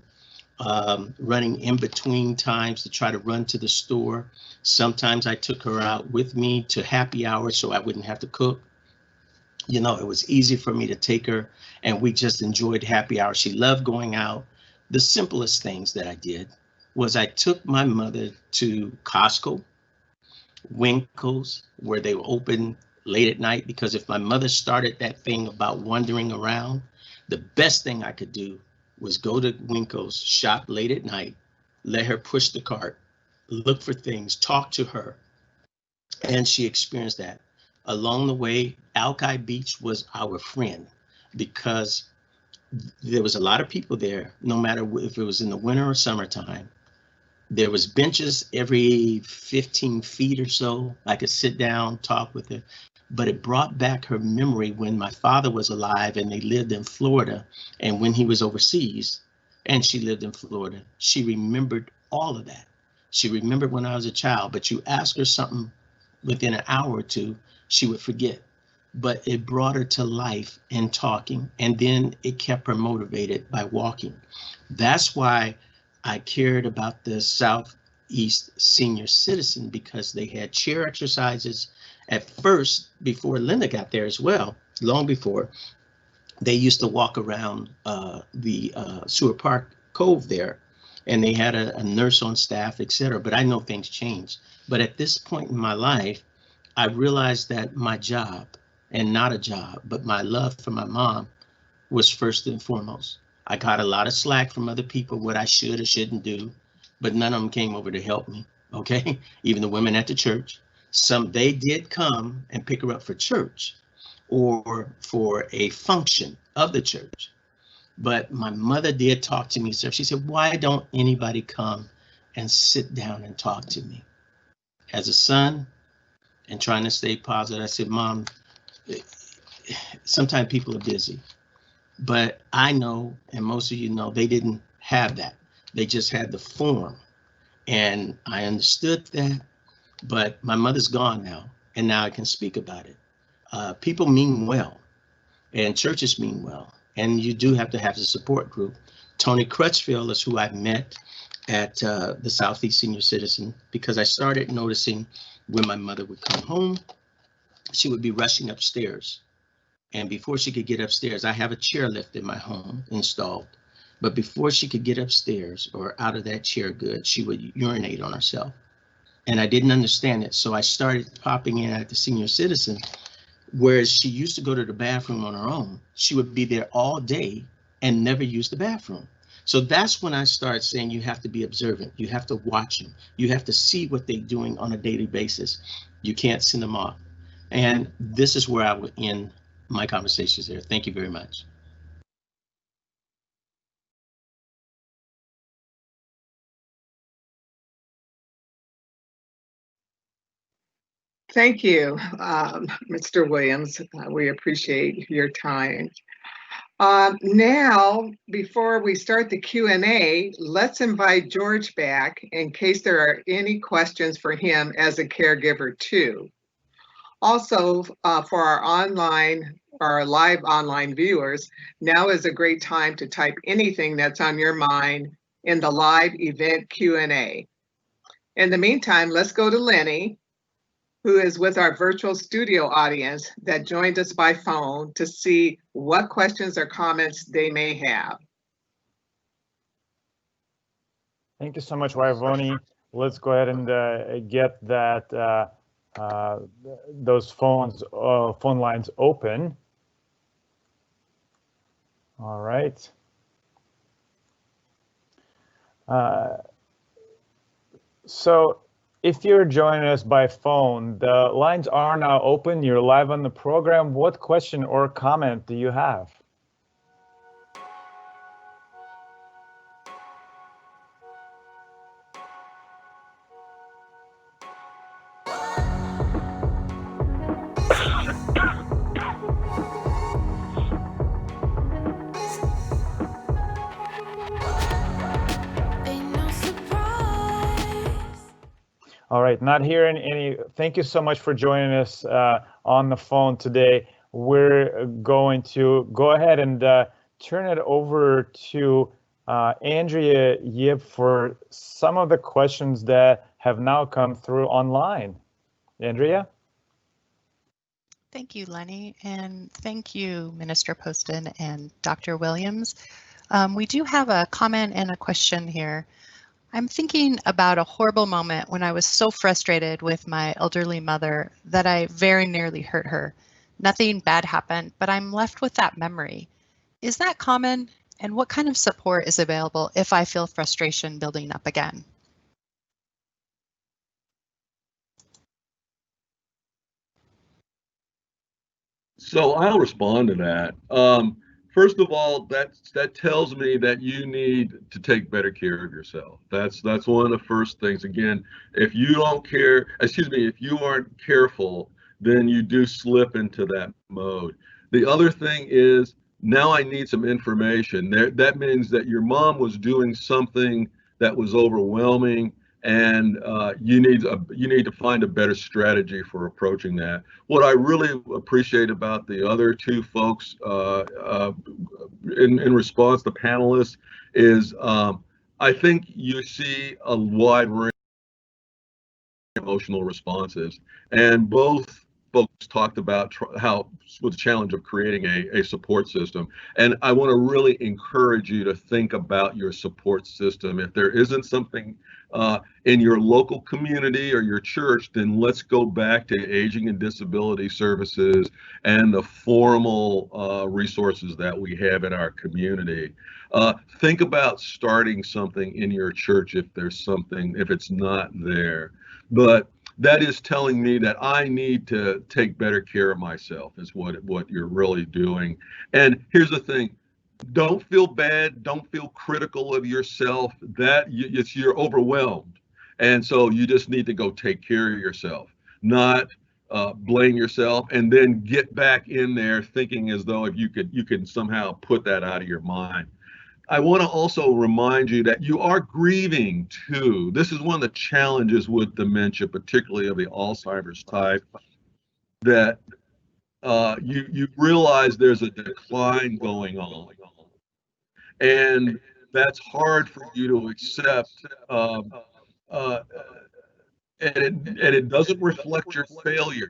running in between times to try to run to the store. Sometimes I took her out with me to happy hour so I wouldn't have to cook. You know, it was easy for me to take her and we just enjoyed happy hour. She loved going out. The simplest things that I did was I took my mother to Costco, Winkles, where they were open late at night, because if my mother started that thing about wandering around, the best thing I could do was go to Winkles, shop late at night, let her push the cart, look for things, talk to her. And she experienced that. Along the way, Alki Beach was our friend because there was a lot of people there, no matter if it was in the winter or summertime. There was benches every 15 feet or so. I could sit down, talk with her, but it brought back her memory when my father was alive and they lived in Florida, and when he was overseas and she lived in Florida. She remembered all of that. She remembered when I was a child, but you ask her something within an hour or two, she would forget. But it brought her to life in talking, and then it kept her motivated by walking. That's why I cared about the Southeast Senior Citizen, because they had chair exercises at first, before Linda got there as well, long before. They used to walk around the Stewart Park Cove there, and they had a nurse on staff, etc. But I know things changed. But at this point in my life, I realized that my job, and not a job, but my love for my mom was first and foremost. I got a lot of slack from other people, what I should or shouldn't do, but none of them came over to help me, okay? Even the women at the church. They did come and pick her up for church or for a function of the church. But my mother did talk to me, sir. She said, why don't anybody come and sit down and talk to me? As a son and trying to stay positive, I said, Mom, sometimes people are busy. But I know, and most of you know, they didn't have that. They just had the form. And I understood that, but my mother's gone now, and now I can speak about it. People mean well, and churches mean well, and you do have to have a support group. Tony Crutchfield is who I met at the Southeast Senior Citizen, because I started noticing when my mother would come home, she would be rushing upstairs. And before she could get upstairs, I have a chairlift in my home installed. But before she could get upstairs or out of that chair good, she would urinate on herself. And I didn't understand it. So I started popping in at the senior citizen, whereas she used to go to the bathroom on her own. She would be there all day and never use the bathroom. So that's when I started saying you have to be observant. You have to watch them. You have to see what they're doing on a daily basis. You can't send them off. And this is where I would end my conversations there. Thank you very much. Thank you, Mr. Williams. We appreciate your time. Now, before we start the Q&A, let's invite George back in case there are any questions for him as a caregiver too. Also, for our live online viewers, now is a great time to type anything that's on your mind in the live event Q&A. In the meantime, let's go to Lenny, who is with our virtual studio audience that joined us by phone to see what questions or comments they may have. Thank you so much, Wyvonne. Let's go ahead and get that those phone lines open. All right. So if you're joining us by phone, the lines are now open. You're live on the program. What question or comment do you have? All right, not hearing any. Thank you so much for joining us on the phone today. We're going to go ahead and turn it over to Andrea Yip for some of the questions that have now come through online. Andrea? Thank you, Lenny, and thank you, Minister Poston and Dr. Williams. We do have a comment and a question here. I'm thinking about a horrible moment when I was so frustrated with my elderly mother that I very nearly hurt her. Nothing bad happened, but I'm left with that memory. Is that common? And what kind of support is available if I feel frustration building up again? So I'll respond to that. First of all, that tells me that you need to take better care of yourself. That's one of the first things. Again, if you don't care, excuse me, if you aren't careful, then you do slip into that mode. The other thing is, now I need some information. That means that your mom was doing something that was overwhelming, and you need to find a better strategy for approaching that. What I really appreciate about the other two folks in response to panelists is I think you see a wide range of emotional responses, and both folks talked about how with the challenge of creating a support system. And I want to really encourage you to think about your support system. If there isn't something in your local community or your church, then let's go back to aging and disability services and the formal resources that we have in our community. Think about starting something in your church if there's something, if it's not there. But that is telling me that I need to take better care of myself, is what you're really doing. And here's the thing. Don't feel bad. Don't feel critical of yourself. You're overwhelmed. And so you just need to go take care of yourself, not blame yourself, and then get back in there thinking as though if you can somehow put that out of your mind. I want to also remind you that you are grieving too. This is one of the challenges with dementia, particularly of the Alzheimer's type, that you realize there's a decline going on. And that's hard for you to accept. And it doesn't reflect your failure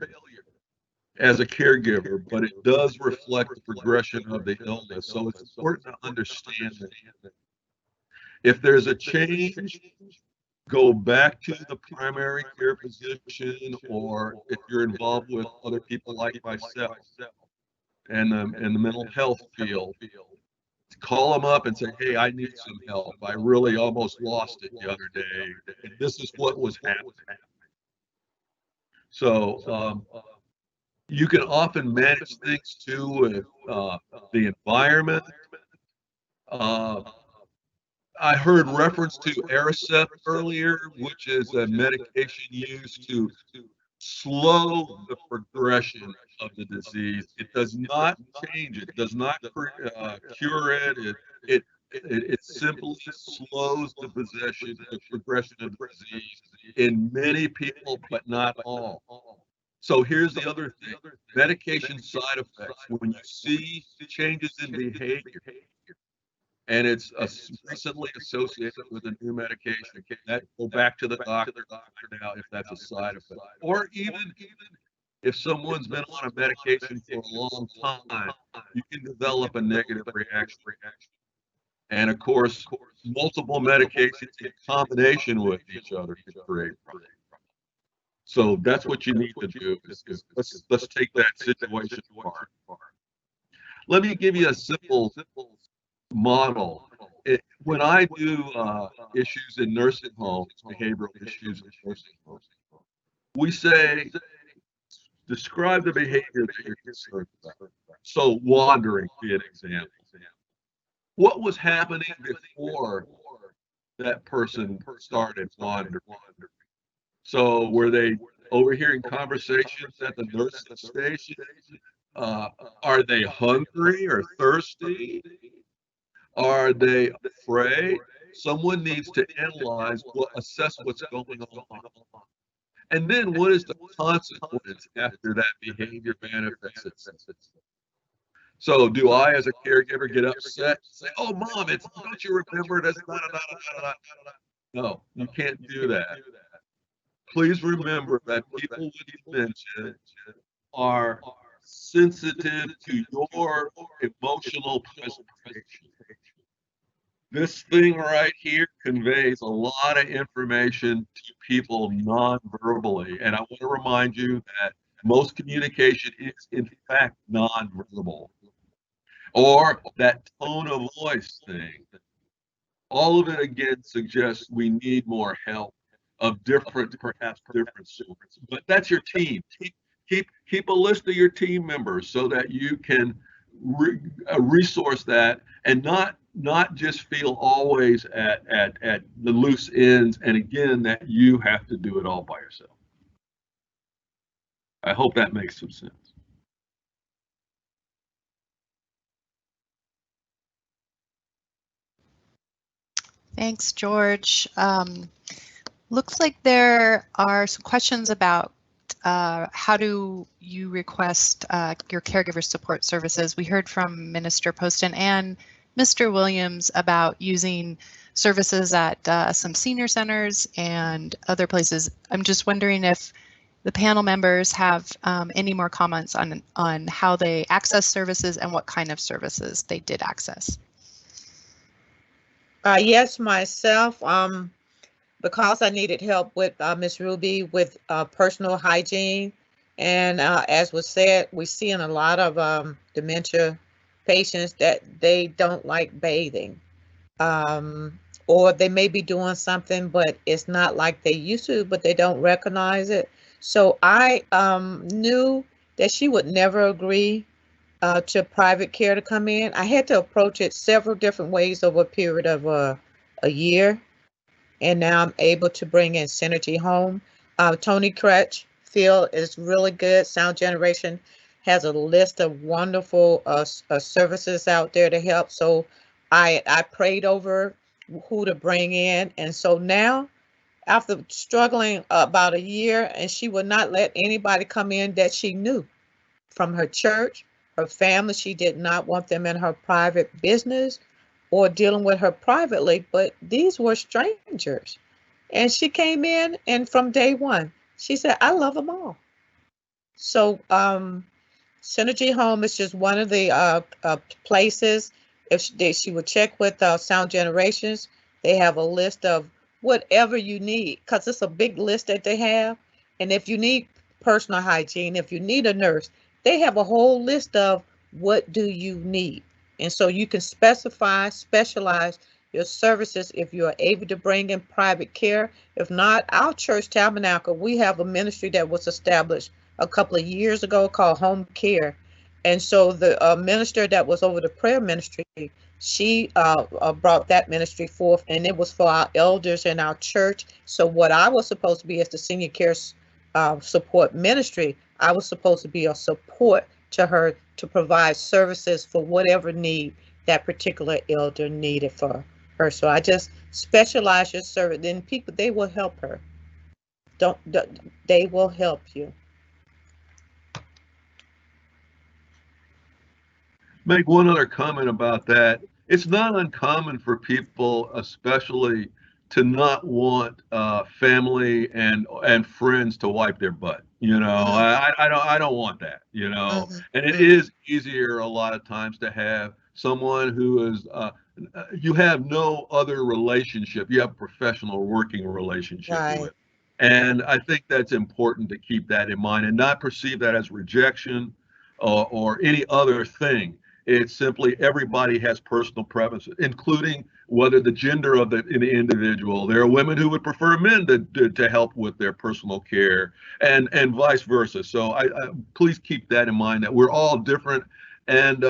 as a caregiver, but it does reflect the progression of the illness. So it's important to understand that if there's a change, go back to the primary care physician, or if you're involved with other people like myself and the mental health field, call them up and say, hey, I need some help. I really almost lost it the other day. And this is what was happening. So you can often manage things too with the environment. I heard reference to Aricept earlier, which is a medication used to slow the progression of the disease. It does not change it. It does not cure it. It simply slows the progression of the disease in many people, but not all. So here's the other thing: medication side effects. When you see changes in behavior, and it's recently associated with a new medication, that go back to the doctor now if that's a side effect. Or even if someone's been on a medication for a long time, you can develop a negative reaction. And of course, multiple medications in combination with each other can create problems. So that's what you need to do. Let's take that situation apart. Let me give you a simple model. When I do issues in nursing homes, behavioral issues in nursing homes, we say, describe the behavior that you're concerned about. So wandering, be an example. What was happening before that person started wandering? So were they overhearing conversations at the nursing station? Are they hungry or thirsty? Are they afraid? Someone needs to analyze, assess what's going on. And then what is the consequence after that behavior manifests itself? So do I, as a caregiver, get upset and say, "Oh, Mom, don't you remember this?" No, you can't do that. Please remember that people with dementia are sensitive to your emotional presentation. This thing right here conveys a lot of information to people non-verbally. And I want to remind you that most communication is, in fact, non-verbal. Or that tone of voice thing. All of it, again, suggests we need more help of perhaps different sorts. But that's your team. Keep a list of your team members so that you can resource that and not just feel always at the loose ends, and again, that you have to do it all by yourself. I hope that makes some sense. Thanks, George. Looks like there are some questions about how do you request your caregiver support services. We heard from Minister Poston and Mr. Williams about using services at some senior centers and other places. I'm just wondering if the panel members have any more comments on how they access services and what kind of services they did access. Yes, myself, because I needed help with Miss Ruby with personal hygiene. And as was said, we're seeing a lot of dementia patients that they don't like bathing. Or they may be doing something, but it's not like they used to, but they don't recognize it. So I knew that she would never agree to private care to come in. I had to approach it several different ways over a period of a year. And now I'm able to bring in Synergy Home. Tony Crutchfield is really good. Sound Generation has a list of wonderful services out there to help. So I prayed over who to bring in. And so now, after struggling about a year, and she would not let anybody come in that she knew from her church, her family. She did not want them in her private business or dealing with her privately, but these were strangers. And she came in, and from day one, she said, I love them all. So Synergy Home is just one of the places. If she would check with Sound Generations, they have a list of whatever you need, because it's a big list that they have. And if you need personal hygiene, if you need a nurse, they have a whole list of what do you need. And so you can specialize your services if you are able to bring in private care. If not, our church Tabernacle, we have a ministry that was established a couple of years ago called Home Care. And so the minister that was over the prayer ministry, she brought that ministry forth, and it was for our elders in our church. So what I was supposed to be as the senior care support ministry, I was supposed to be a support to her to provide services for whatever need that particular elder needed for her. So I just specialize your service. Then people, they will help her. They will help you. Make one other comment about that. It's not uncommon for people, especially, to not want family and friends to wipe their butt. You know, I don't want that. You know, and it is easier a lot of times to have someone who is you have no other relationship. You have a professional working relationship with. And I think that's important to keep that in mind and not perceive that as rejection or any other thing. It's simply everybody has personal preferences, including whether the gender of the individual. There are women who would prefer men to help with their personal care, and vice versa. So I please keep that in mind, that we're all different. And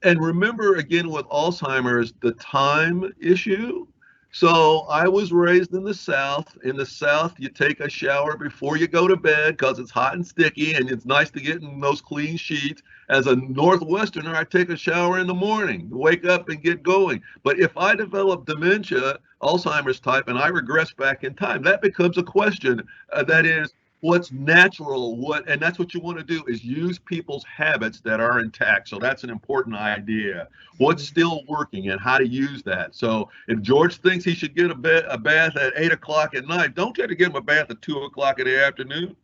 remember, again, with Alzheimer's, the time issue. So I was raised in the South. In the South, you take a shower before you go to bed because it's hot and sticky, and it's nice to get in those clean sheets. As a Northwesterner, I take a shower in the morning, wake up and get going. But if I develop dementia, Alzheimer's type, and I regress back in time, that becomes a question. That is, what's natural, and that's what you want to do, is use people's habits that are intact. So that's an important idea. What's still working and how to use that. So if George thinks he should get a bath at 8 o'clock at night, don't try to get him a bath at 2 o'clock in the afternoon.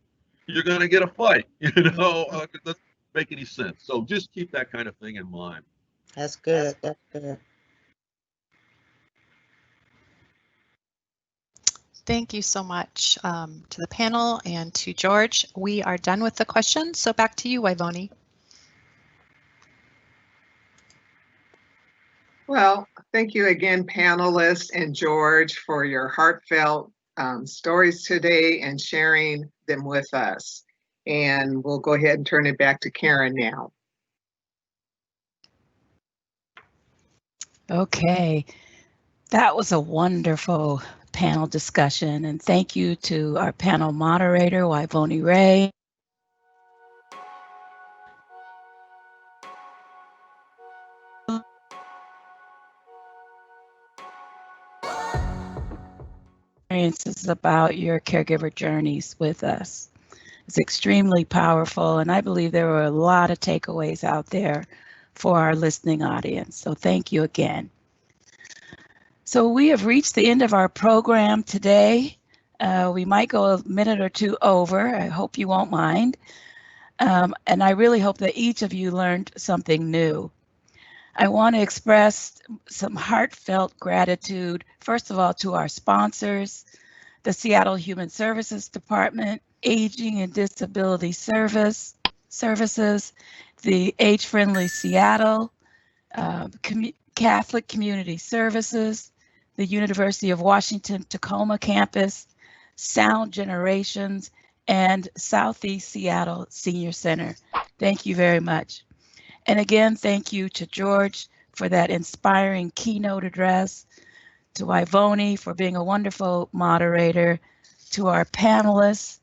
You're going to get a fight. It doesn't make any sense. So just keep that kind of thing in mind. That's good. That's good. Thank you so much to the panel and to George. We are done with the questions, so back to you, Wyvonne. Well, thank you again, panelists and George, for your heartfelt stories today and sharing them with us. And we'll go ahead and turn it back to Karen now. Okay, that was a wonderful panel discussion, and thank you to our panel moderator, Wyvonne Ray. Experiences about your caregiver journeys with us. It's extremely powerful, and I believe there were a lot of takeaways out there for our listening audience. So thank you again. So we have reached the end of our program today. We might go a minute or two over. I hope you won't mind. And I really hope that each of you learned something new. I want to express some heartfelt gratitude, first of all, to our sponsors, the Seattle Human Services Department, Aging and Disability Services, the Age Friendly Seattle, Catholic Community Services, the University of Washington Tacoma campus, Sound Generations, and Southeast Seattle Senior Center. Thank you very much. And again, thank you to George for that inspiring keynote address, to Wyvonne for being a wonderful moderator, to our panelists,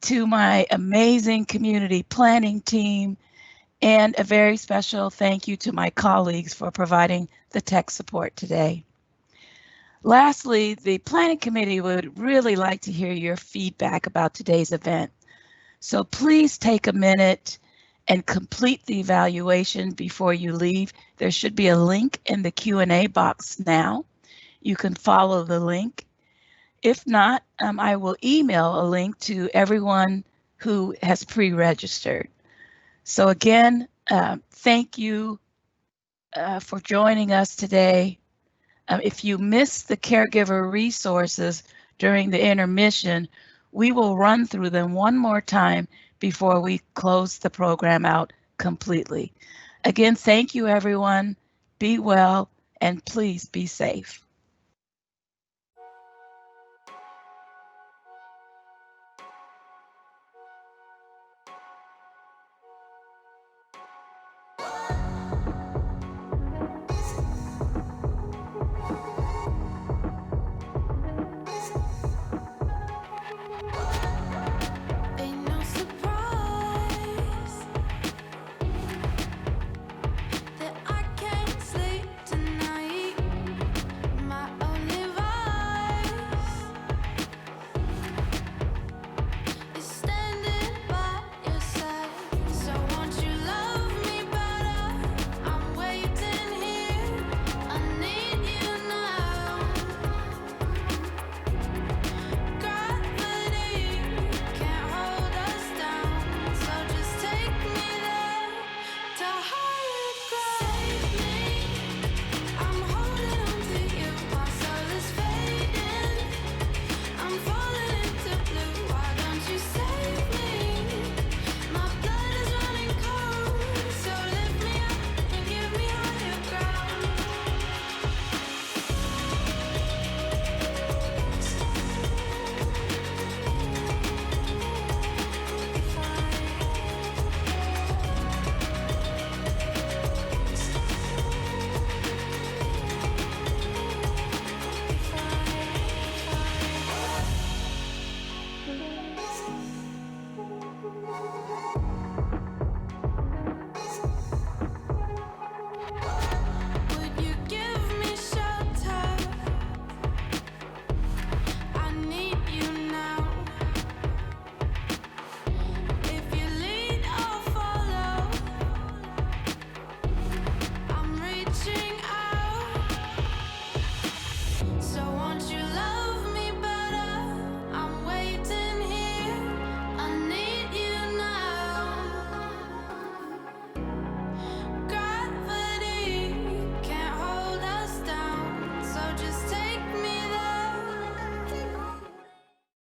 to my amazing community planning team, and a very special thank you to my colleagues for providing the tech support today. Lastly, the planning committee would really like to hear your feedback about today's event. So please take a minute and complete the evaluation before you leave. There should be a link in the Q&A box now. You can follow the link. If not, I will email a link to everyone who has pre-registered. So again, thank you for joining us today. If you missed the caregiver resources during the intermission, we will run through them one more time before we close the program out completely. Again, thank you, everyone. Be well, and please be safe.